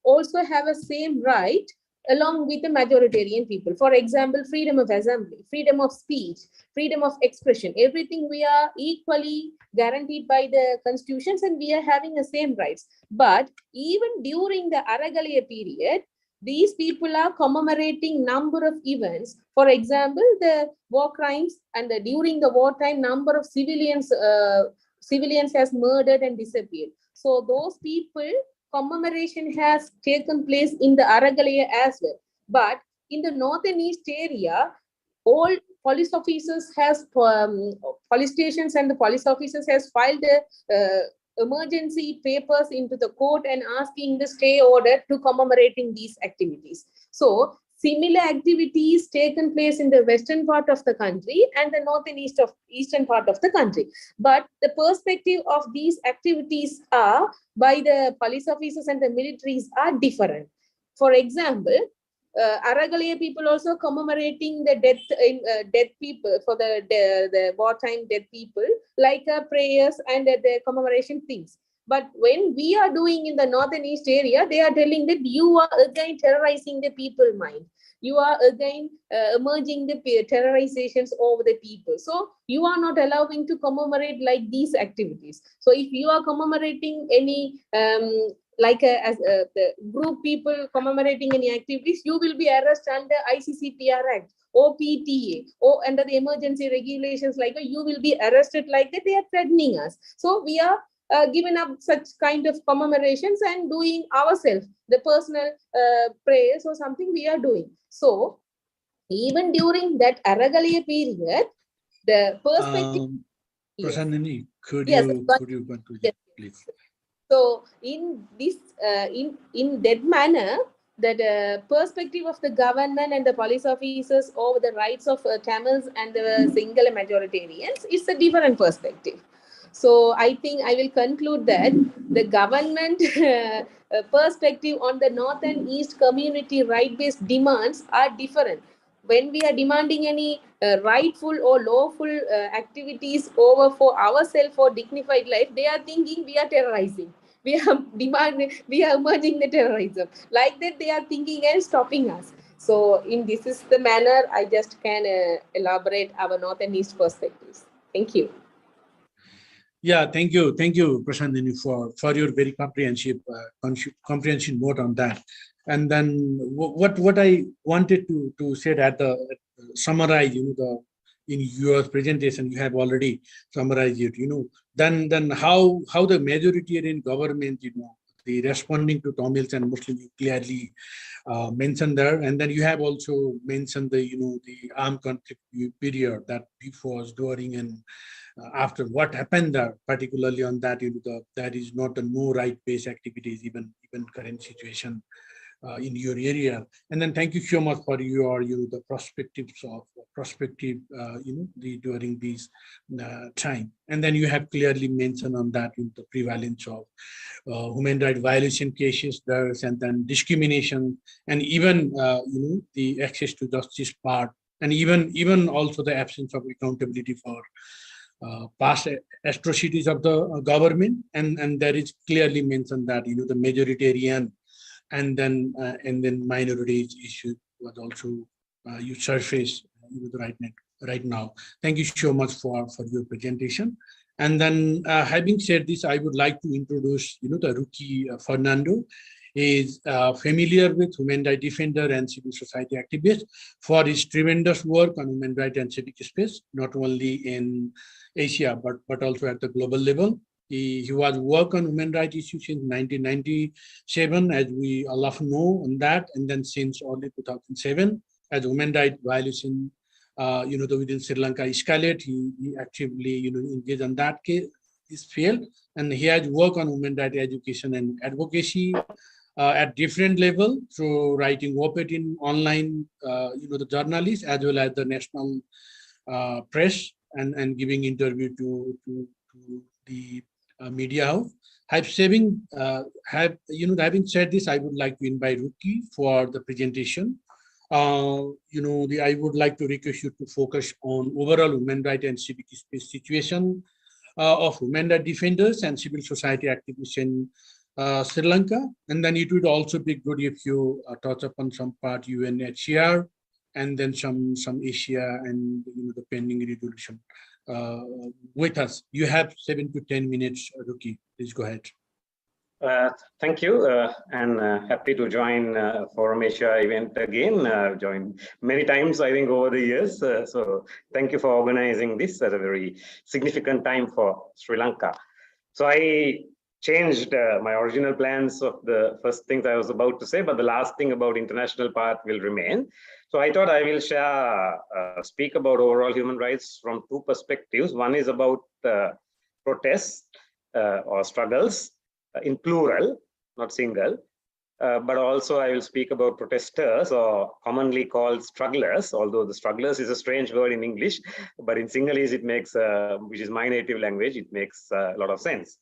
also have a same right along with the majoritarian people. For example, freedom of assembly, freedom of speech, freedom of expression, everything we are equally guaranteed by the constitutions, and we are having the same rights. But even during the Aragalaya period, these people are commemorating number of events. For example, the war crimes, and during the wartime, number of civilians has murdered and disappeared. So those people, commemoration has taken place in the Aragalaya as well. But in the northern east area, all police officers has police stations and the police officers has filed emergency papers into the court and asking the stay order to commemorating these activities. So similar activities taken place in the western part of the country and the north and eastern part of the country. But the perspective of these activities are by the police officers and the militaries are different. For example, Aragalaya people also commemorating the dead people for the wartime dead people, like prayers and the commemoration things. But when we are doing in the northern east area, they are telling that you are again terrorizing the people mind. You are again emerging the terrorizations over the people. So you are not allowing to commemorate like these activities. So if you are commemorating any the group people commemorating any activities, you will be arrested under ICCPR Act, OPTA, or under the emergency regulations, like you will be arrested like that. They are threatening us. So we are giving up such kind of commemorations and doing ourselves the personal prayers or something we are doing. So even during that Aragalaya period, the perspective. Prashandini, could yes, you go to yes. please? So in this in that manner, that perspective of the government and the police officers over the rights of Tamils and the single majoritarians is a different perspective. So I think I will conclude that the government perspective on the north and east community right-based demands are different. When we are demanding any rightful or lawful activities over for ourselves for dignified life, they are thinking we are terrorizing. We are demanding, we are emerging the terrorism. Like that, they are thinking and stopping us. So this is the manner I just can elaborate our North and East perspectives. Thank you. Yeah, thank you, Prashandini, for your very comprehensive note on that. And then what I wanted to say that summarize, in your presentation you have already summarized it. Then how the majoritarian government, the responding to Tamils and Muslims, you clearly mentioned there. And then you have also mentioned the armed conflict period, that before, during, and after what happened there, particularly on that, that is not a no right-based activities, even current situation in your area. And then thank you so much for your the perspective during this time. And then you have clearly mentioned on that the prevalence of human rights violation cases there, and then discrimination, and even the access to justice part, and even also the absence of accountability for past atrocities of the government. And there is clearly mentioned that the majoritarian and then minorities issue was also you surface right now. Thank you so much for your presentation. And then having said this, I would like to introduce the Ruki Fernando. Is familiar with human rights defender and civil society activist for his tremendous work on human rights and civic space, not only in Asia but also at the global level. He was work on human rights issues since 1997, as we all of know on that, and then since early 2007, as human rights violation, within Sri Lanka escalate, he actively, engaged on that case, this field, and he has worked on human rights education and advocacy at different level through writing op-ed in online, the journalists, as well as the national press, and giving interview to the media house. Having said this, I would like to invite Ruki for the presentation. I would like to request you to focus on overall human rights and civic space situation of human rights defenders and civil society activists in Sri Lanka. And then it would also be good if you touch upon some part UNHCR, and then some Asia, and the pending resolution with us. You have 7 to 10 minutes, Ruki. Please go ahead. Thank you, and happy to join Forum Asia event again. Joined many times, I think, over the years. So thank you for organizing this at a very significant time for Sri Lanka. So I changed my original plans of the first things I was about to say, but the last thing about international part will remain. So I thought I will speak about overall human rights from two perspectives. One is about protests or struggles in plural, not single, but also I will speak about protesters, or commonly called strugglers, although the strugglers is a strange word in English, but in Sinhalese it makes, which is my native language, it makes a lot of sense.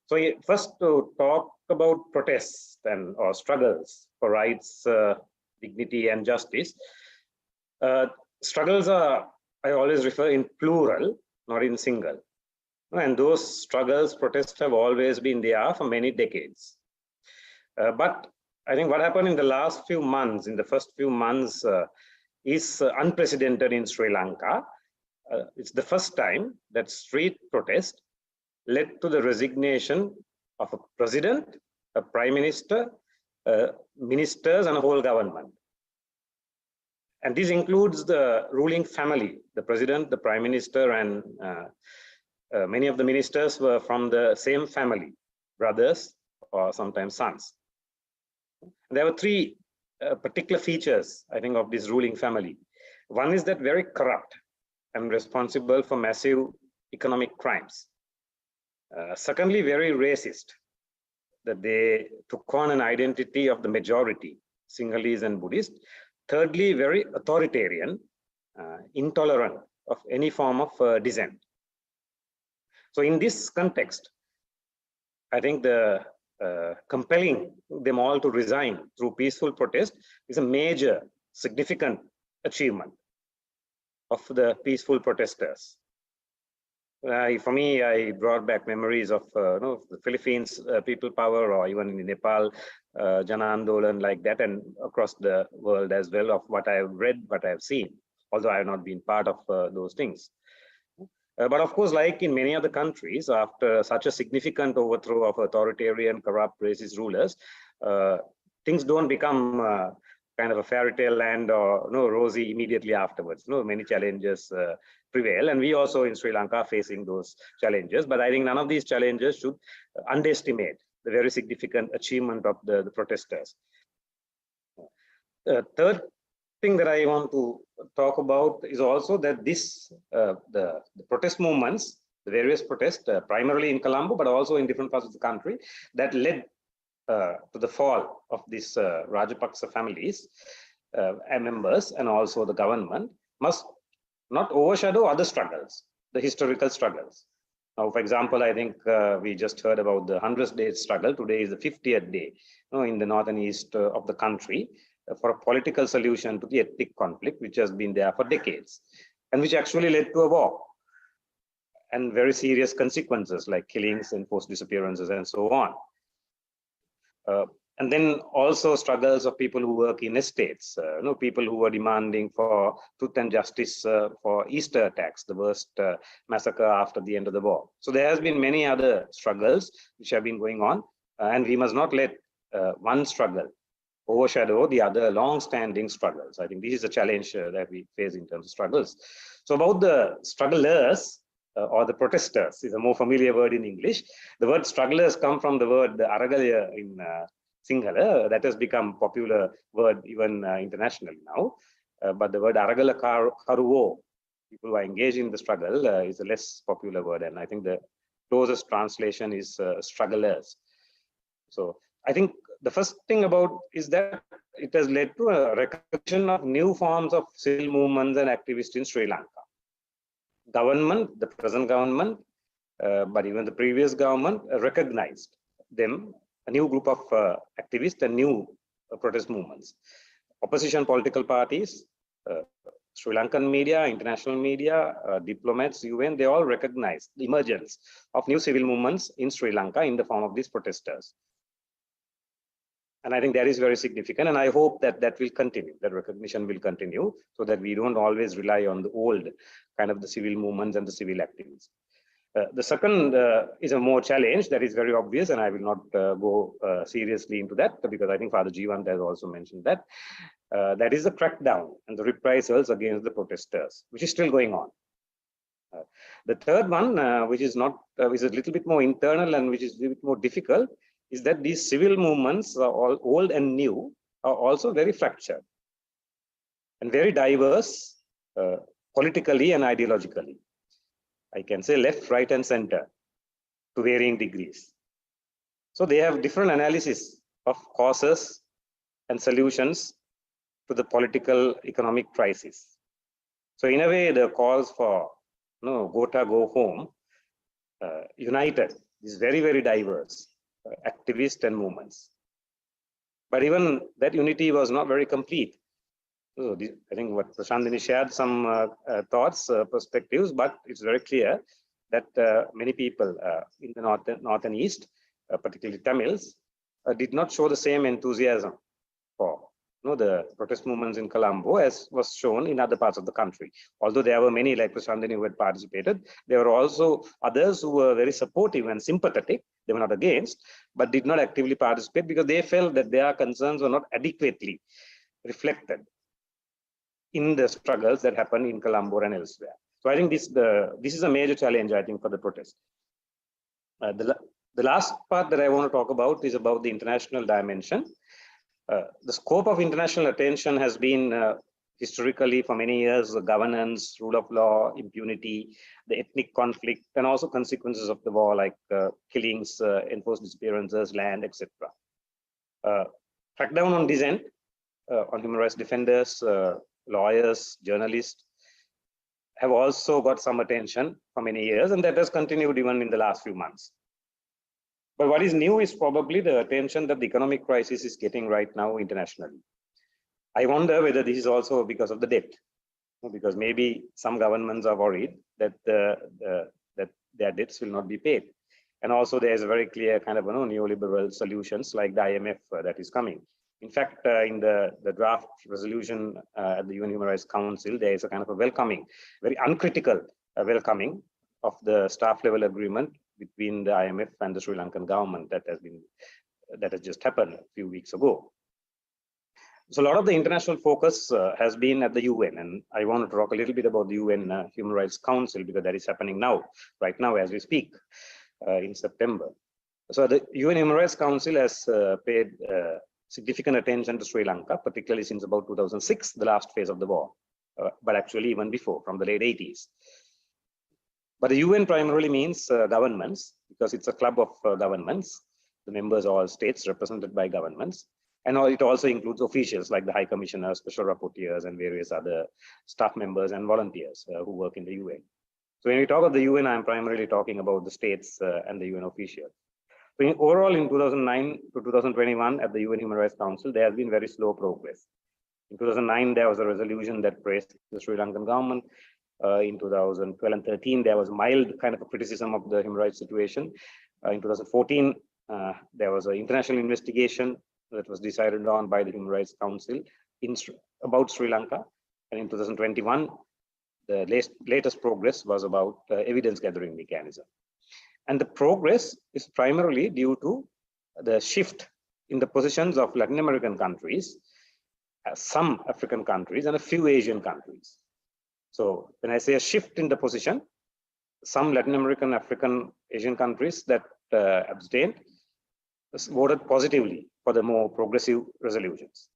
So first, to talk about protests or struggles for rights, dignity and justice. Struggles are, I always refer in plural, not in single. And those struggles, protests have always been there for many decades. But I think what happened in the last few months, in the first few months, is unprecedented in Sri Lanka. It's the first time that street protest led to the resignation of a president, a prime minister, ministers, and a whole government. And this includes the ruling family, the president, the prime minister, and many of the ministers were from the same family, brothers or sometimes sons. There were three particular features, I think, of this ruling family. One is that very corrupt and responsible for massive economic crimes. Secondly, very racist, that they took on an identity of the majority, Sinhalese and Buddhist. Thirdly, very authoritarian, intolerant of any form of dissent. So in this context, I think the compelling them all to resign through peaceful protest is a major, significant achievement of the peaceful protesters. For me, I brought back memories of the Philippines people power, or even in Nepal, Jana Andolan like that, and across the world as well, of what I have read, what I have seen, although I have not been part of those things. But of course, like in many other countries, after such a significant overthrow of authoritarian, corrupt, racist rulers, things don't become kind of a fairy tale land or rosy immediately afterwards. Many challenges prevail, and we also in Sri Lanka are facing those challenges. But I think none of these challenges should underestimate the very significant achievement of the protesters. Third thing that I want to talk about is also that this the protest movements, the various protests, primarily in Colombo, but also in different parts of the country, that led to the fall of these Rajapaksa families and members, and also the government, must not overshadow other struggles, the historical struggles. Now, for example, I think we just heard about the 100th day struggle. Today is the 50th day in the north and east of the country for a political solution to the ethnic conflict, which has been there for decades, and which actually led to a war and very serious consequences like killings, enforced disappearances, and so on. And then also struggles of people who work in estates, people who were demanding for truth and justice for Easter attacks, the worst massacre after the end of the war. So there has been many other struggles which have been going on, and we must not let one struggle overshadow the other long-standing struggles. I think this is a challenge that we face in terms of struggles. So about the strugglers, or the protesters is a more familiar word in English. The word strugglers come from the word aragalaya in Sinhala. That has become popular word even internationally now. But the word aragala karuvo, people who are engaged in the struggle, is a less popular word. And I think the closest translation is strugglers. So I think the first thing about is that it has led to a recognition of new forms of civil movements and activists in Sri Lanka. Government, the present government, but even the previous government recognized them, a new group of activists and new protest movements. Opposition political parties, Sri Lankan media, international media, diplomats, UN, they all recognized the emergence of new civil movements in Sri Lanka in the form of these protesters. And I think that is very significant, and I hope that that will continue, that recognition will continue, so that we don't always rely on the old kind of the civil movements and the civil activities. The second is a more challenge that is very obvious, and I will not go seriously into that, because I think Father Jeevantha has also mentioned that. That is the crackdown and the reprisals against the protesters, which is still going on. The third one, which is not, is a little bit more internal and which is a little bit more difficult, is that these civil movements, are all old and new, are also very fractured and very diverse politically and ideologically. I can say left, right, and center to varying degrees. So they have different analysis of causes and solutions to the political economic crisis. So in a way, the cause for Gota go home united is very, very diverse activists and movements. But even that unity was not very complete. So I think what Prashandini shared some thoughts, perspectives, but it's very clear that many people in the north and east, particularly Tamils, did not show the same enthusiasm for the protest movements in Colombo as was shown in other parts of the country. Although there were many like Prashandini who had participated, there were also others who were very supportive and sympathetic. They were not against, but did not actively participate because they felt that their concerns were not adequately reflected in the struggles that happen in Colombo and elsewhere. So I think this is a major challenge, I think, for the protest. The last part that I want to talk about is about the international dimension. The scope of international attention has been historically for many years the governance, rule of law, impunity, the ethnic conflict, and also consequences of the war like killings, enforced disappearances, land, etc. Crackdown on dissent, on human rights defenders, lawyers, journalists have also got some attention for many years, and that has continued even in the last few months. But what is new is probably the attention that the economic crisis is getting right now internationally. I wonder whether this is also because of the debt, because maybe some governments are worried that that their debts will not be paid. And also there's a very clear kind of neoliberal solutions like the IMF that is coming. In fact, in the draft resolution at the UN Human Rights Council, there is a kind of a welcoming, very uncritical welcoming of the staff level agreement between the IMF and the Sri Lankan government that has just happened a few weeks ago. So a lot of the international focus has been at the UN, and I want to talk a little bit about the UN Human Rights Council because that is happening now, right now as we speak in September. So the UN Human Rights Council has paid significant attention to Sri Lanka, particularly since about 2006, the last phase of the war, but actually even before, from the late 80s. But the UN primarily means governments, because it's a club of governments. The members are all states represented by governments. And it also includes officials like the High Commissioner, special rapporteurs, and various other staff members and volunteers who work in the UN. So when we talk of the UN, I'm primarily talking about the states and the UN officials. So overall, in 2009 to 2021 at the UN Human Rights Council, there has been very slow progress. In 2009, there was a resolution that praised the Sri Lankan government. In 2012 and 13, there was mild kind of a criticism of the human rights situation. In 2014, there was an international investigation that was decided on by the Human Rights Council about Sri Lanka. And in 2021, the latest progress was about evidence gathering mechanism. And the progress is primarily due to the shift in the positions of Latin American countries, some African countries, and a few Asian countries. So when I say a shift in the position, some Latin American, African, Asian countries that abstained voted positively for the more progressive resolutions.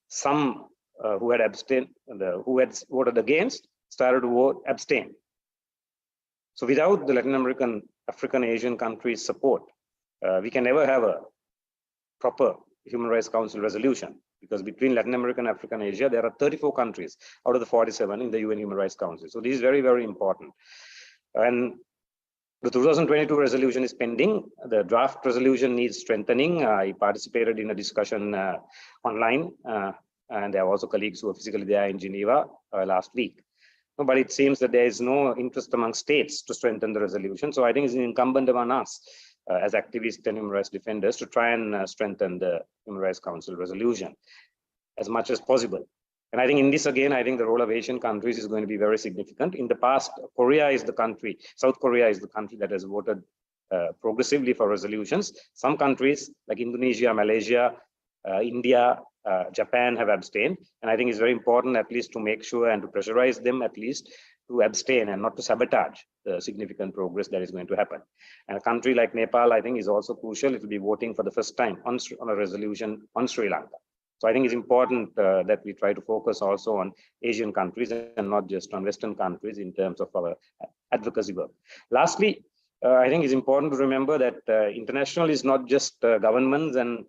Some who had abstained, who had voted against, started to abstain. So without the Latin American, African, Asian countries' support, we can never have a proper Human Rights Council resolution, because between Latin America and Africa and Asia, there are 34 countries out of the 47 in the UN Human Rights Council. So this is very, very important. And the 2022 resolution is pending. The draft resolution needs strengthening. I participated in a discussion online, and there are also colleagues who are physically there in Geneva last week. But it seems that there is no interest among states to strengthen the resolution. So I think it's incumbent on us as activists and human rights defenders to try and strengthen the Human Rights Council resolution as much as possible. And I think in this, again, I think the role of Asian countries is going to be very significant. In the past, Korea is the country, South Korea is the country that has voted progressively for resolutions. Some countries like Indonesia, Malaysia, India, Japan have abstained. And I think it's very important at least to make sure and to pressurize them at least to abstain and not to sabotage the significant progress that is going to happen. And a country like Nepal, I think, is also crucial. It will be voting for the first time on a resolution on Sri Lanka. So I think it's important that we try to focus also on Asian countries and not just on Western countries in terms of our advocacy work. Lastly, I think it's important to remember that international is not just governments and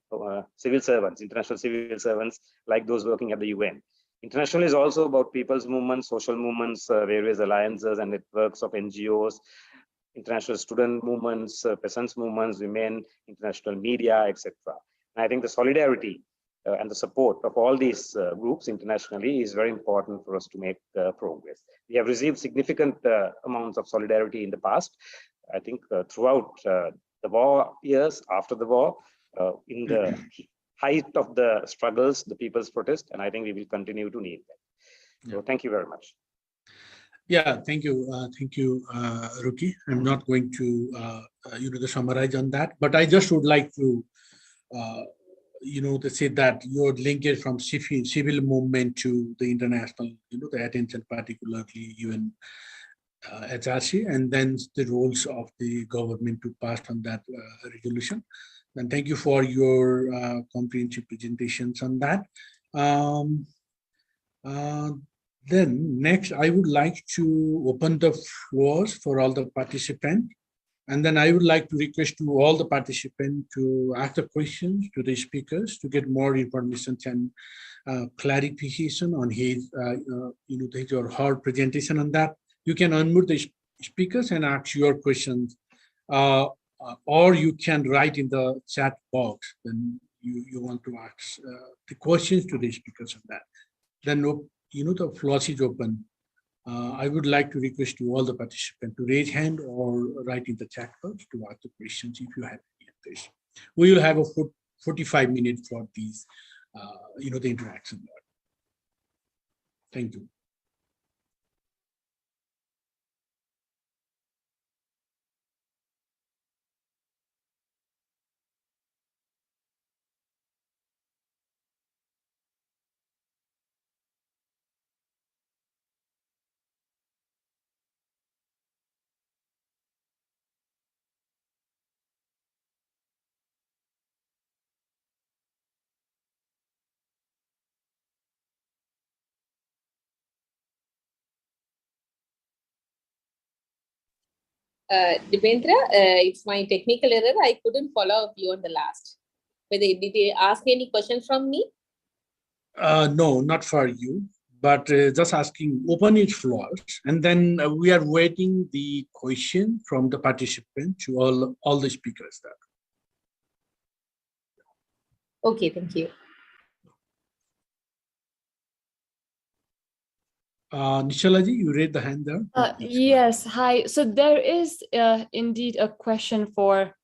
civil servants, international civil servants like those working at the UN. International is also about people's movements, social movements, various alliances and networks of NGOs, international student movements, peasants movements, women, international media, etc. And I think the solidarity and the support of all these groups internationally is very important for us to make progress. We have received significant amounts of solidarity in the past. I think throughout the war years, after the war, in the height of the struggles, the people's protest, and I think we will continue to need that. So thank you very much. Yeah, thank you, Ruki. I'm not going to summarize on that, but I just would like to to say that your linkage from civil movement to the international, the attention, particularly UN HRC, and then the roles of the government to pass on that resolution. And thank you for your comprehensive presentations on that. Then next, I would like to open the floors for all the participants. And then I would like to request to all the participants to ask the questions to the speakers to get more information and clarification on his, his or her presentation on that. You can unmute the speakers and ask your questions, or you can write in the chat box. Then you want to ask the questions to the speakers on that. Then the floor is open I would like to request to all the participants to raise hand or write in the chat box to ask the questions if you have any of this. We will have a 45 minutes for these, the interaction. Thank you. Jeevantha, it's my technical error. I couldn't follow up you on the last. Did you ask any questions from me? No, not for you, but just asking, open it floors, and then we are waiting the question from the participant to all the speakers there. Okay, thank you. Nishalaji, you raised the hand there. Yes, hi. So there is indeed a question for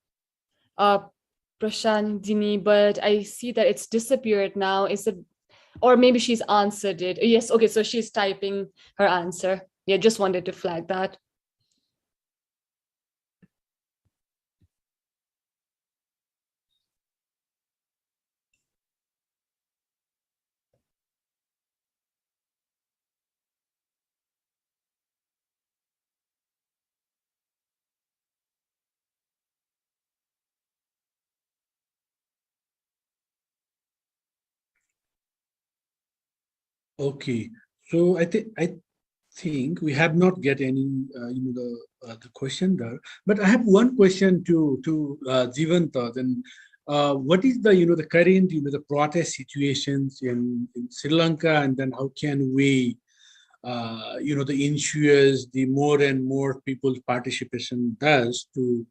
Prashandini, but I see that it's disappeared now. Is it, or maybe she's answered it? Yes, okay, so she's typing her answer. Yeah, just wanted to flag that. Okay, so I think we have not get any the question there, but I have one question to Jeevantha. Then what is the the current the protest situations in Sri Lanka, and then how can we the ensures the more and more people's participation does to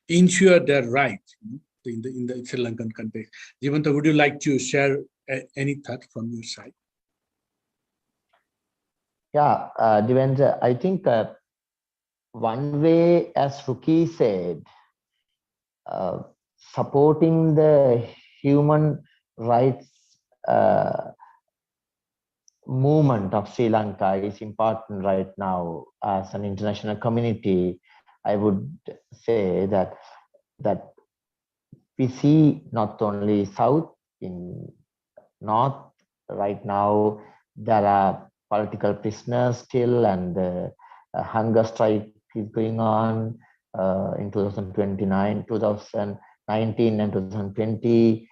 ensure their rights in the Sri Lankan context. Jeevantha, would you like to share any thought from your side? Yeah, Jeevantha, I think one way, as Ruki said, supporting the human rights movement of Sri Lanka is important right now. As an international community, I would say that we see not only South, in North right now, there are political prisoners still, and the hunger strike is going on in 2019 and 2020.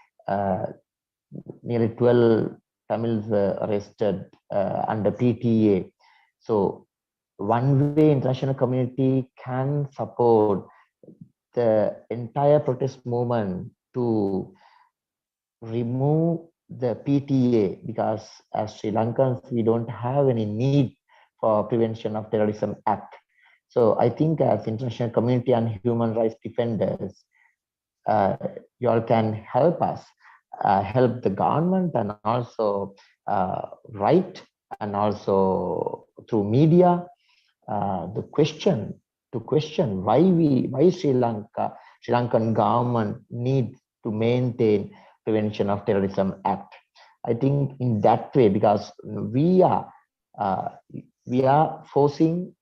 Nearly 12 Tamils were arrested under PTA. So one way international community can support the entire protest movement to remove the PTA, because as Sri Lankans, we don't have any need for Prevention of Terrorism Act. So I think as international community and human rights defenders, you all can help us, help the government, and also write, and also through media, to question why Sri Lankan government needs to maintain Prevention of Terrorism Act. I think in that way, because we are forcing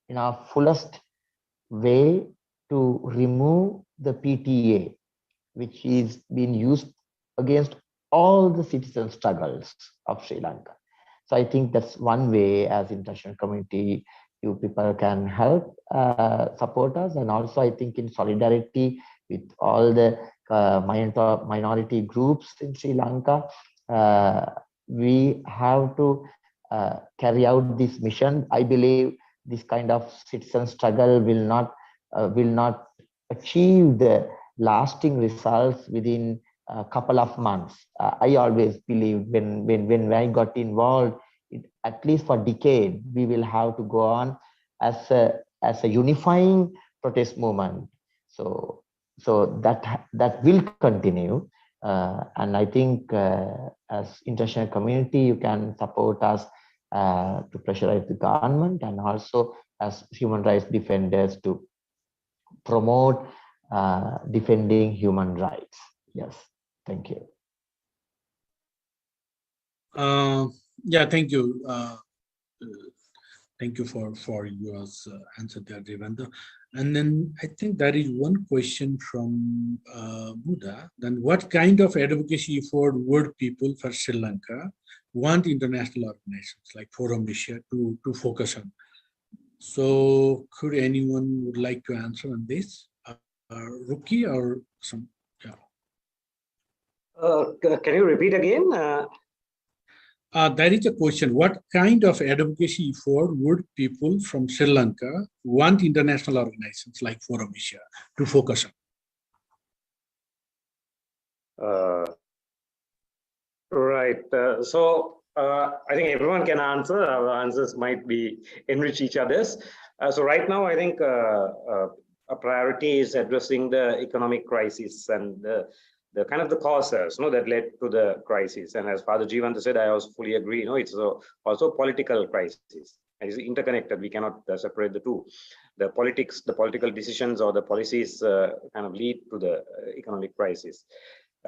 in our fullest way to remove the PTA, which is being used against all the citizen struggles of Sri Lanka. So I think that's one way as international community, you people can help support us. And also I think in solidarity with all the minority groups in Sri Lanka, we have to carry out this mission. I believe this kind of citizen struggle will not achieve the lasting results within a couple of months. I always believe when I got involved, at least for a decade, we will have to go on as a unifying protest movement. So that will continue, and I think as international community, you can support us to pressurize the government, and also as human rights defenders to promote defending human rights. Yes, thank you. Yeah, thank you. Thank you for your answer there, Jeevantha. And then I think there is one question from Buddha. Then what kind of advocacy effort would people for Sri Lanka want international organizations like Forum Asia to focus on? So could anyone would like to answer on this? Ruki or some? Yeah. Can you repeat again? There is a question. What kind of advocacy effort would people from Sri Lanka want international organizations like Forum Asia to focus on? Right. So I think everyone can answer. Our answers might be enrich each other's. So right now, I think a priority is addressing the economic crisis and the kind of the causes, that led to the crisis. And as Father Jeevantha said, I also fully agree. It's also a political crisis. It's interconnected. We cannot separate the two. The politics, the political decisions or the policies kind of lead to the economic crisis.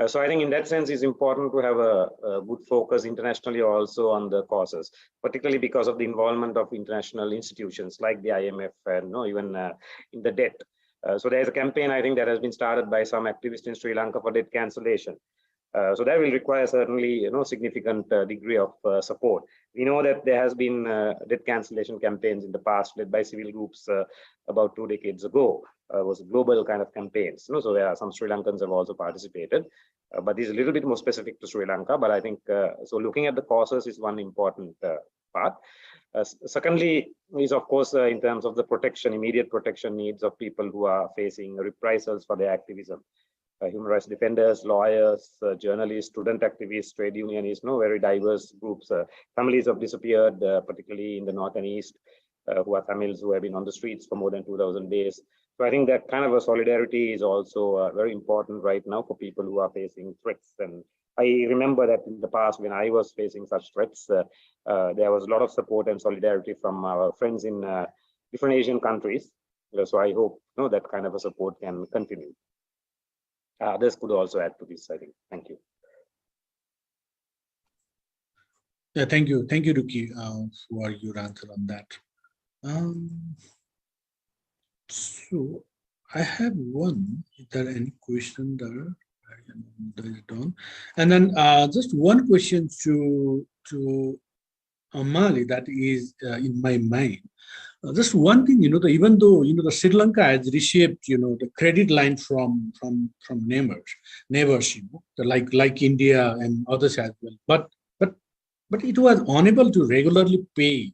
So I think in that sense, it's important to have a good focus internationally also on the causes, particularly because of the involvement of international institutions like the IMF and even in the debt. So there's a campaign, I think, that has been started by some activists in Sri Lanka for debt cancellation. So that will require certainly, significant degree of support. We know that there has been debt cancellation campaigns in the past led by civil groups about 2 decades ago. Was global kind of campaigns. So there are some Sri Lankans have also participated, but this is a little bit more specific to Sri Lanka. But I think so. Looking at the causes is one important part. Secondly, is of course in terms of the protection, immediate protection needs of people who are facing reprisals for their activism. Human rights defenders, lawyers, journalists, student activists, trade unionists, very diverse groups. Families have disappeared, particularly in the north and east, who are Tamils who have been on the streets for more than 2,000 days. So I think that kind of a solidarity is also very important right now for people who are facing threats. And I remember that in the past, when I was facing such threats, there was a lot of support and solidarity from our friends in different Asian countries. So I hope that kind of a support can continue. Others could also add to this, I think. Thank you. Yeah, thank you. Thank you, Ruki, for your answer on that. So I have one. Is there any question there? And then just one question to Amali that is in my mind. Just one thing, even though the Sri Lanka has reshaped, the credit line from neighbors, like India and others as well, but it was unable to regularly pay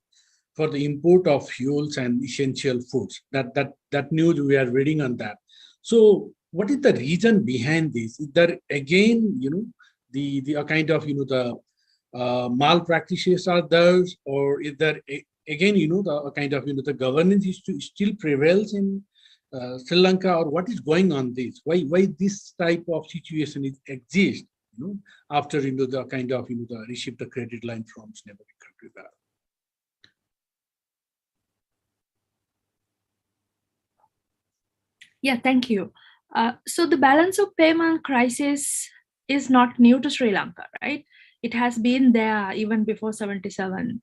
for the import of fuels and essential foods. That news we are reading on that. So what is the reason behind this? Is there again, the kind of the malpractices are there, or is there again, the kind of the governance still prevails in Sri Lanka, or what is going on this? Why this type of situation exists? After the kind of the reshift the credit line from neighboring country back. Yeah, thank you. So the balance of payment crisis is not new to Sri Lanka, right? It has been there even before 77.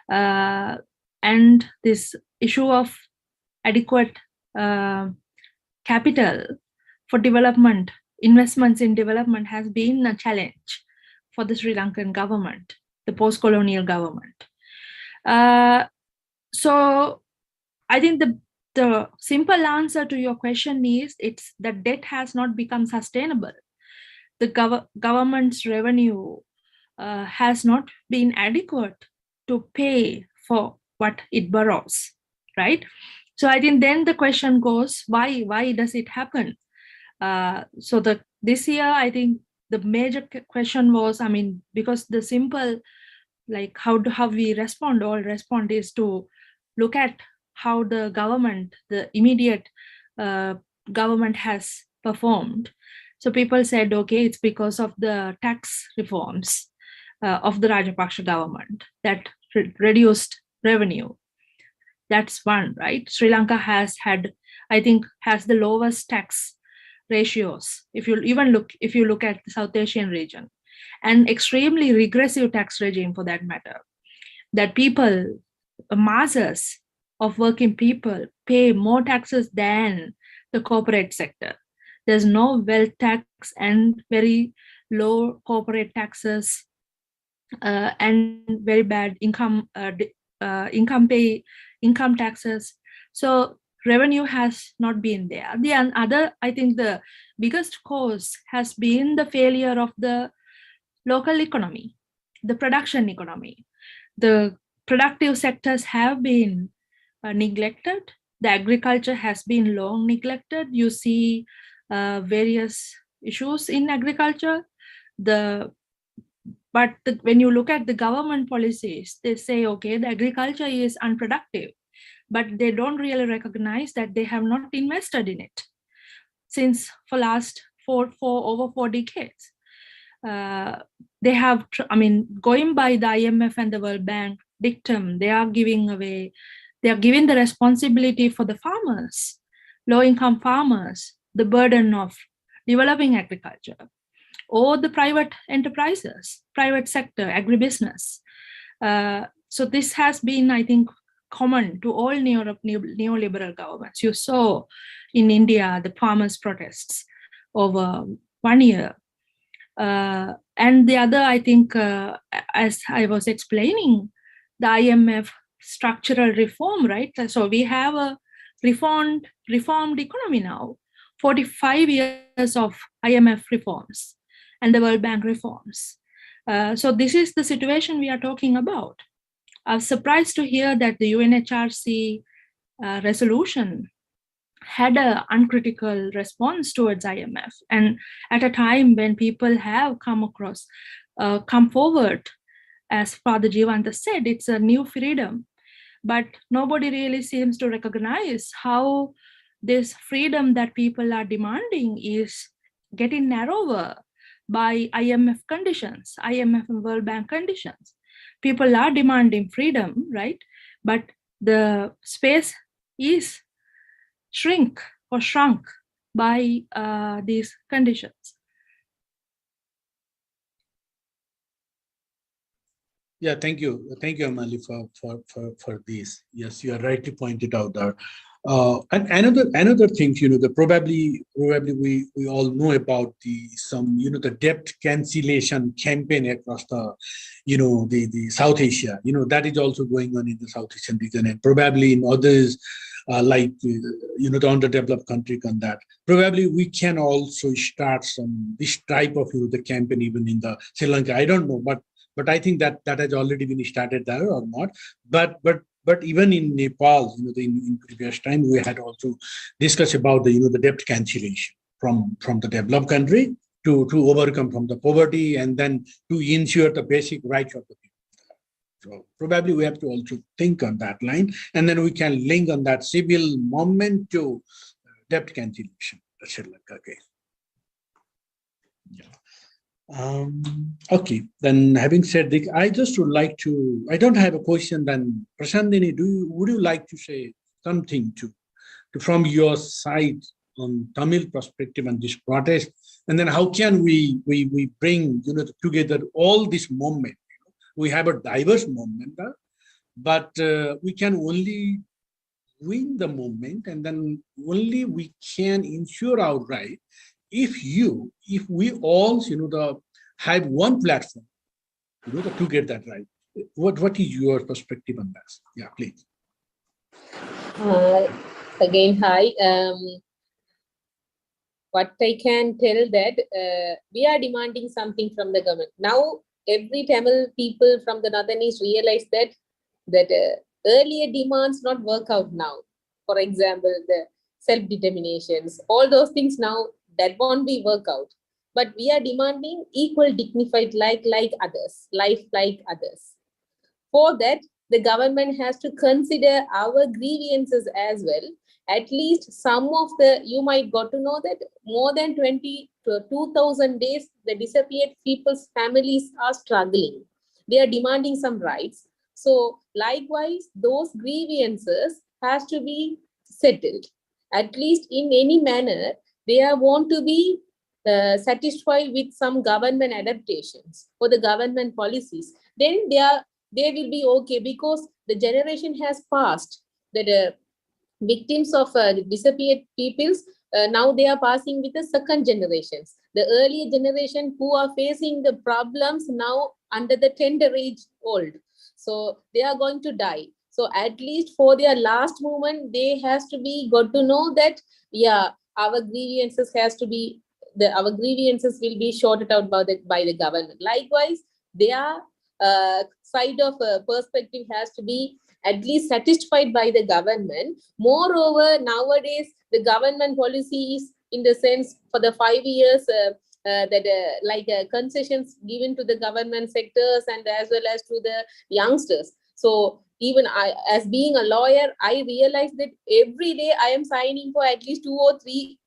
And this issue of adequate capital for development, investments in development has been a challenge for the Sri Lankan government, the post-colonial government. So I think the simple answer to your question is it's the debt has not become sustainable. The government's revenue has not been adequate to pay for what it borrows, right? So I think then the question goes, why does it happen? So this year, I think the major question was, because the simple, like how we respond is to look at how the government, the immediate government has performed. So people said, okay, it's because of the tax reforms of the Rajapaksa government that reduced revenue. That's one, right? Sri Lanka has had, I think, has the lowest tax ratios. If you look at the South Asian region, and extremely regressive tax regime for that matter, that people, masses of working people pay more taxes than the corporate sector. There's no wealth tax and very low corporate taxes and very bad income taxes. So revenue has not been there. The other, I think the biggest cause has been the failure of the local economy, the production economy. The productive sectors have been neglected. The agriculture has been long neglected. You see various issues in agriculture. When you look at the government policies, they say, okay, the agriculture is unproductive, but they don't really recognize that they have not invested in it since for last over 4 decades. They have, going by the IMF and the World Bank dictum, they are giving the responsibility for the farmers, low-income farmers, the burden of developing agriculture, or the private enterprises, private sector, agribusiness. So this has been, I think, common to all neoliberal governments. You saw in India the farmers' protests over 1 year. And the other, I think, as I was explaining, the IMF structural reform, right? So we have a reformed economy now, 45 years of IMF reforms and the World Bank reforms. So this is the situation we are talking about. I was surprised to hear that the UNHRC resolution had an uncritical response towards IMF, and at a time when people have come forward, as Father Jeevantha said, it's a new freedom, but nobody really seems to recognize how this freedom that people are demanding is getting narrower by IMF conditions, IMF and World Bank conditions. People are demanding freedom, right? But the space is shrunk by these conditions. Yeah, thank you, Amali, for this. Yes, you are rightly pointed out there. And another thing, the probably we all know about the debt cancellation campaign across the South Asia. That is also going on in the South Asian region, and probably in others like the underdeveloped country on that. Probably we can also start this type of the campaign even in the Sri Lanka. I don't know, but I think that has already been started there or not. But even in Nepal, in previous time, we had also discussed about the debt cancellation from the developed country to overcome from the poverty and then to ensure the basic rights of the people. So probably we have to also think on that line, and then we can link on that civil movement to debt cancellation, the Sri Lanka case. Yeah. Okay, then having said this, I just would like to, I don't have a question, then Prashandini, would you like to say something from your side on Tamil perspective and this protest, and then how can we bring together all this movement? We have a diverse movement, but we can only win the movement, and then only we can ensure our right if we all have one platform to get that right. What is your perspective on that? Yeah, please. Again, hi. What I can tell that we are demanding something from the government now. Every Tamil people from the Northern East realize that earlier demands not work out now. For example, the self-determinations, all those things now that won't be work out. But we are demanding equal dignified like others, life like others. For that, the government has to consider our grievances as well. At least some of you might got to know that more than 20 to 2,000 days, the disappeared people's families are struggling. They are demanding some rights. So likewise, those grievances has to be settled. At least in any manner, they are want to be satisfied with some government adaptations or the government policies. Then they will be okay, because the generation has passed. That victims of disappeared peoples, now they are passing with the second generations. The earlier generation who are facing the problems now under the tender age old. So they are going to die. So at least for their last moment, they has to be got to know that, yeah, our grievances has to be, our grievances will be sorted out by the government. Likewise, their side of perspective has to be at least satisfied by the government. Moreover, nowadays, the government policy is in the sense for the 5 years concessions given to the government sectors and as well as to the youngsters. So even I, as being a lawyer, I realize that every day I am signing for at least 2 or 3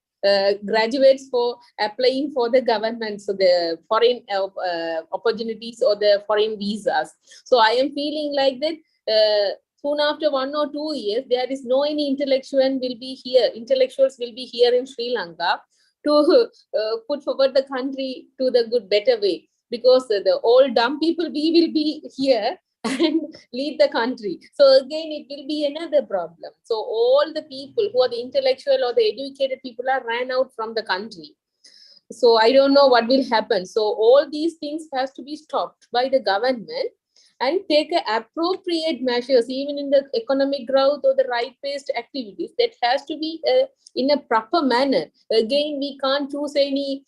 graduates for applying for the government, so the foreign opportunities or the foreign visas. So I am feeling like that soon after 1 or 2 years, there is no any intellectuals will be here in Sri Lanka to put forward the country to the good, better way, because the old dumb people, we will be here and lead the country. So again, it will be another problem. So all the people who are the intellectual or the educated people are ran out from the country. So I don't know what will happen. So all these things has to be stopped by the government and take appropriate measures, even in the economic growth or the right-based activities, that has to be in a proper manner. Again, we can't choose any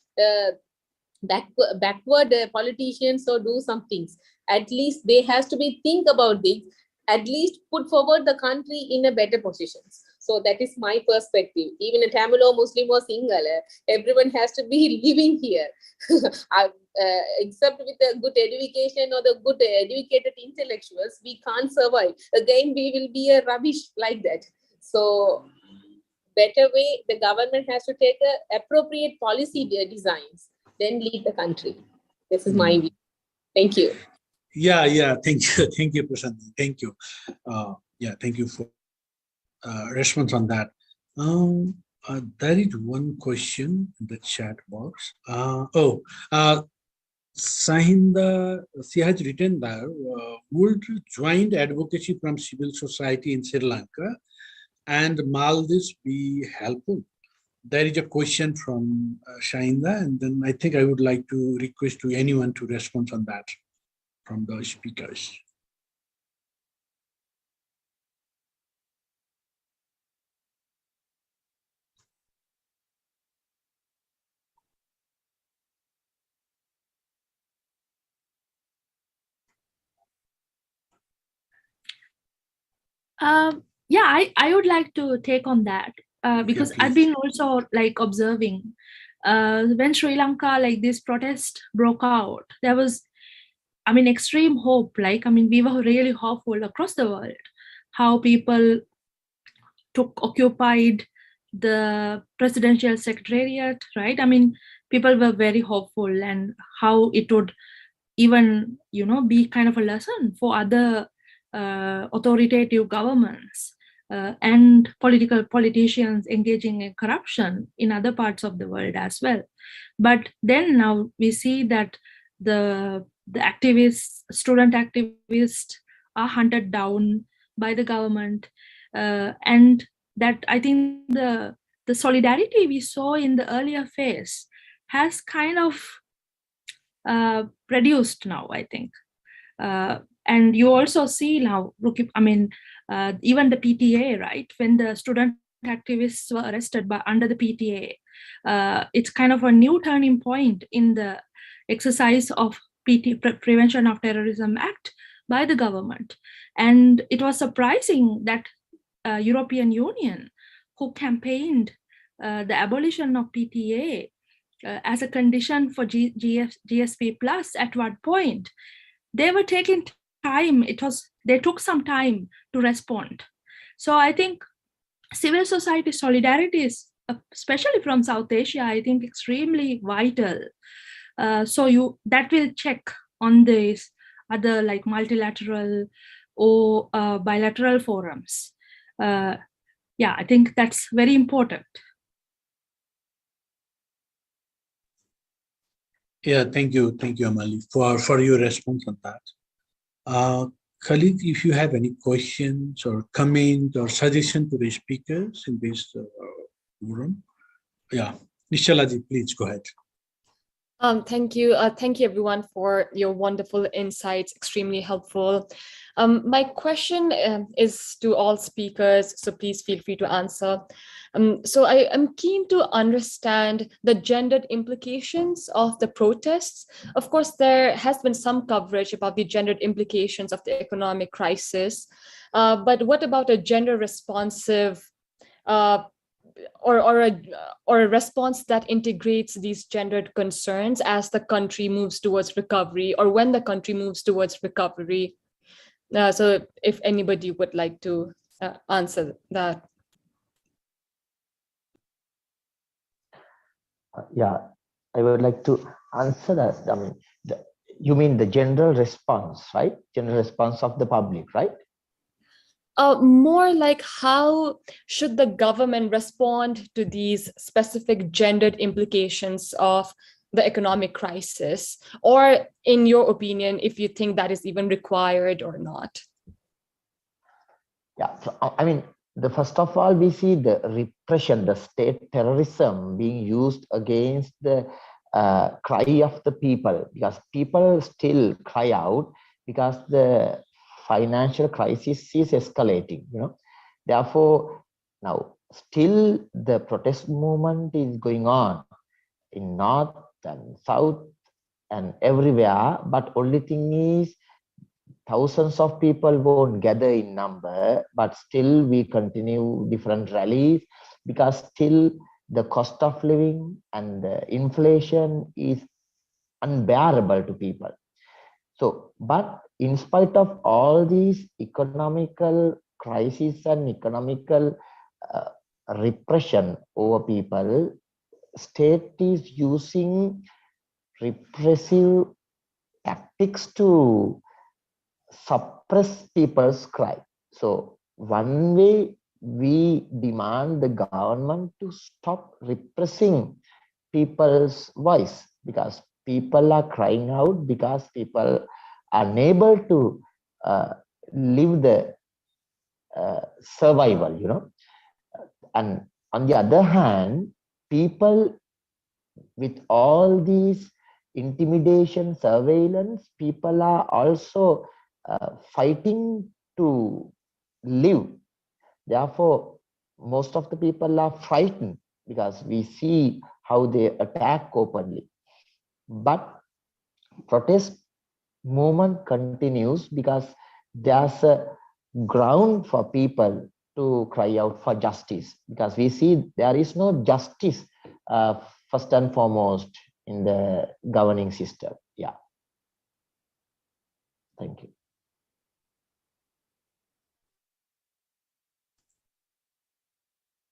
backward politicians or do some things. At least they has to be think about this, at least put forward the country in a better positions. So that is my perspective. Even a Tamil or Muslim or Sinhala, everyone has to be living here. Except with a good education or the good educated intellectuals, we can't survive. Again, we will be a rubbish like that. So better way, the government has to take appropriate policy designs, then lead the country. This is my view. Thank you. Yeah. Thank you, Prashandini. Thank you. Thank you for response on that. There is one question in the chat box. Sahinda, she has written that would joint advocacy from civil society in Sri Lanka and Maldives be helpful? There is a question from Shahinda, and then I think I would like to request to anyone to respond on that from the speakers. I would like to take on that because I've been also like observing when Sri Lanka, like this protest broke out, there was, extreme hope. We were really hopeful across the world how people occupied the presidential secretariat, right? People were very hopeful, and how it would even, be kind of a lesson for other authoritative governments and politicians engaging in corruption in other parts of the world as well. But then now we see that the student activists are hunted down by the government, and that I think the solidarity we saw in the earlier phase has kind of reduced now, I think. And you also see now, Ruki, even the PTA, right? When the student activists were arrested under the PTA, it's kind of a new turning point in the exercise of Prevention of Terrorism Act by the government. And it was surprising that European Union, who campaigned the abolition of PTA as a condition for GSP Plus at one point, they were taking time. They took some time to respond. So I think civil society solidarity is, especially from South Asia, I think extremely vital. So that will check on this other like multilateral or bilateral forums. Yeah, I think that's very important. Yeah, thank you, Amali, for your response on that. Khalid, if you have any questions or comments or suggestion to the speakers in this forum, yeah, Nishalaji, please go ahead. Thank you. Thank you everyone for your wonderful insights, extremely helpful. My question is to all speakers, so please feel free to answer. So I am keen to understand the gendered implications of the protests. Of course, there has been some coverage about the gendered implications of the economic crisis, but what about a gender responsive or a response that integrates these gendered concerns as the country moves towards recovery, or when the country moves towards recovery? So if anybody would like to answer that. Yeah, I would like to answer that. I mean, you mean the general response, right? General response of the public, right? More like, how should the government respond to these specific gendered implications of the economic crisis? Or in your opinion, if you think that is even required or not? Yeah, so, I mean, first of all, we see the repression, the state terrorism being used against the cry of the people, because people still cry out because the financial crisis is escalating, Therefore, now still the protest movement is going on in north and south and everywhere, but only thing is thousands of people won't gather in number, but still we continue different rallies because still the cost of living and the inflation is unbearable to people. So, but in spite of all these economical crises and economical repression over people, state is using repressive tactics to suppress people's cry. So one way we demand the government to stop repressing people's voice, because people are crying out because people are unable to live the survival, And on the other hand, people with all these intimidation, surveillance, people are also fighting to live. Therefore, most of the people are frightened because we see how they attack openly. But protest movement continues because there's a ground for people to cry out for justice, because we see there is no justice first and foremost in the governing system. Yeah. Thank you.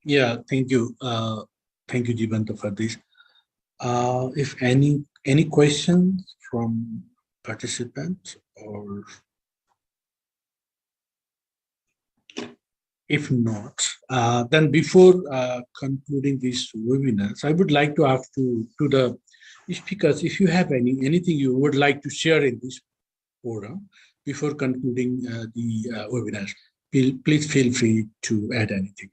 Yeah, thank you. Thank you, Jeevantha, for this. If any questions from participants, or if not, then before concluding these webinars, I would like to ask to the speakers, if you have anything you would like to share in this forum before concluding the webinars, please feel free to add anything.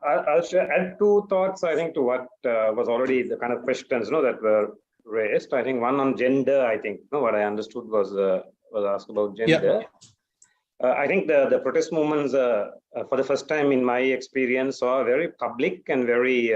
I'll add two thoughts, I think, to what was already the kind of questions that were raised. I think one on gender, I think what I understood was asked about gender. Yeah. I think the protest movements, for the first time in my experience, saw a very public and very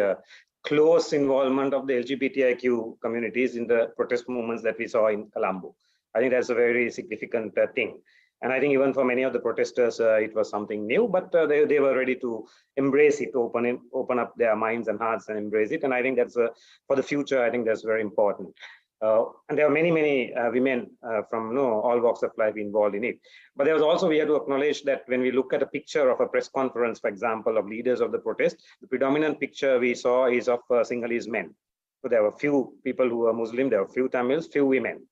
close involvement of the LGBTIQ communities in the protest movements that we saw in Colombo. I think that's a very significant thing. And I think even for many of the protesters, it was something new, but they were ready to embrace it, open up their minds and hearts and embrace it. And I think that's for the future, I think that's very important. And there are many women from all walks of life involved in it. But there was also, we had to acknowledge that when we look at a picture of a press conference, for example, of leaders of the protest, the predominant picture we saw is of Sinhalese men. So there were few people who were Muslim, there were few Tamils, few women.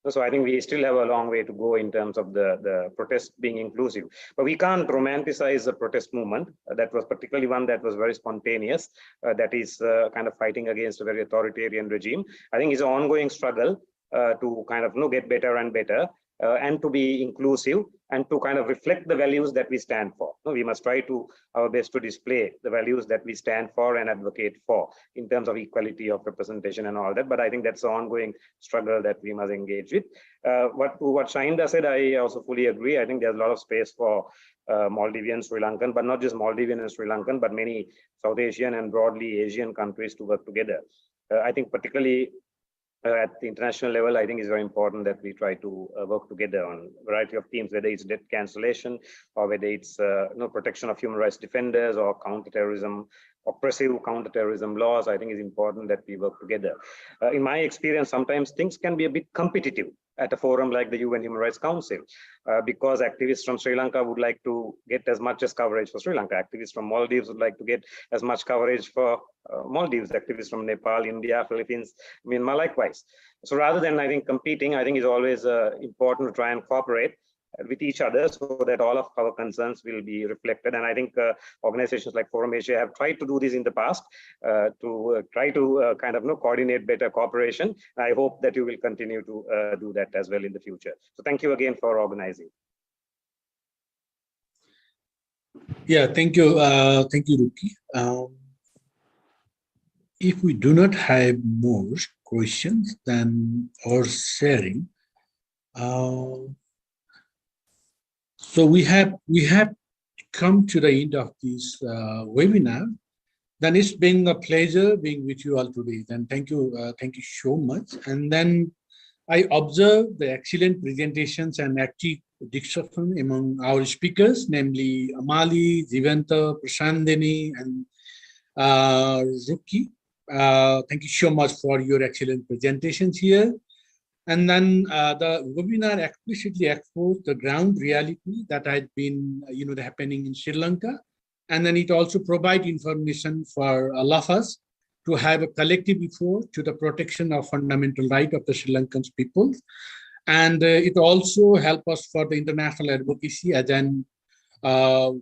So I think we still have a long way to go in terms of the protest being inclusive. But we can't romanticize the protest movement. That was particularly one that was very spontaneous, that is kind of fighting against a very authoritarian regime. I think it's an ongoing struggle to kind of get better and better. And to be inclusive and to kind of reflect the values that we stand for. We must try to our best to display the values that we stand for and advocate for in terms of equality of representation and all that. But I think that's an ongoing struggle that we must engage with. What Shahinda said, I also fully agree. I think there's a lot of space for Maldivian, Sri Lankan, but not just Maldivian and Sri Lankan, but many South Asian and broadly Asian countries to work together. I think particularly at the international level, I think it's very important that we try to work together on a variety of themes, whether it's debt cancellation or whether it's protection of human rights defenders or counterterrorism, oppressive counterterrorism laws. I think it's important that we work together. In my experience, sometimes things can be a bit competitive at a forum like the UN Human Rights Council, because activists from Sri Lanka would like to get as much as coverage for Sri Lanka. Activists from Maldives would like to get as much coverage for Maldives. Activists from Nepal, India, Philippines, Myanmar likewise. So rather than, I think, competing, I think it's always important to try and cooperate with each other so that all of our concerns will be reflected. And I think organizations like Forum Asia have tried to do this in the past to try to kind of coordinate better cooperation. I hope that you will continue to do that as well in the future. So thank you again for organizing. Yeah, thank you, Ruki. If we do not have more questions then or sharing, so we have come to the end of this webinar. Then it's been a pleasure being with you all today. Then thank you so much. And then I observed the excellent presentations and active discussion among our speakers, namely Amali, Jeevantha, Prashandini, and Ruki. Thank you so much for your excellent presentations here. And then the webinar explicitly exposed the ground reality that had been, happening in Sri Lanka. And then it also provides information for all of us to have a collective effort to the protection of fundamental rights of the Sri Lankan people. And it also helps us for the international advocacy as an,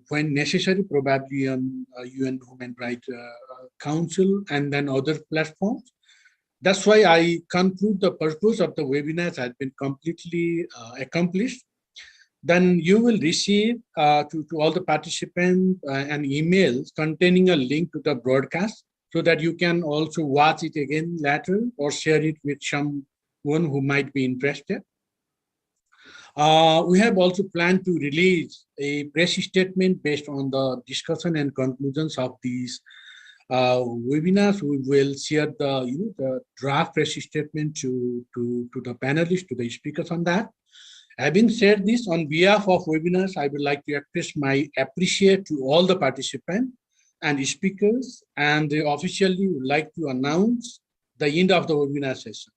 when necessary, probably on UN Human Rights Council and then other platforms. That's why I conclude the purpose of the webinars has been completely accomplished. Then you will receive to all the participants an email containing a link to the broadcast so that you can also watch it again later or share it with someone who might be interested. We have also planned to release a press statement based on the discussion and conclusions of these webinars. We will share the draft press statement to the panelists, to the speakers on that. Having said this, on behalf of webinars, I would like to express my appreciation to all the participants and speakers, and officially would like to announce the end of the webinar session.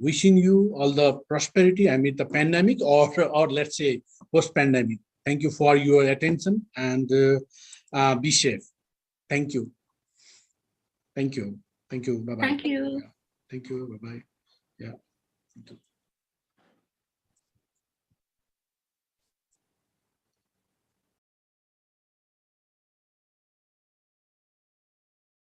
Wishing you all the prosperity amid the pandemic, or let's say post-pandemic. Thank you for your attention and be safe. Thank you. Thank you. Thank you. Bye-bye. Thank you. Yeah. Thank you. Bye-bye. Yeah.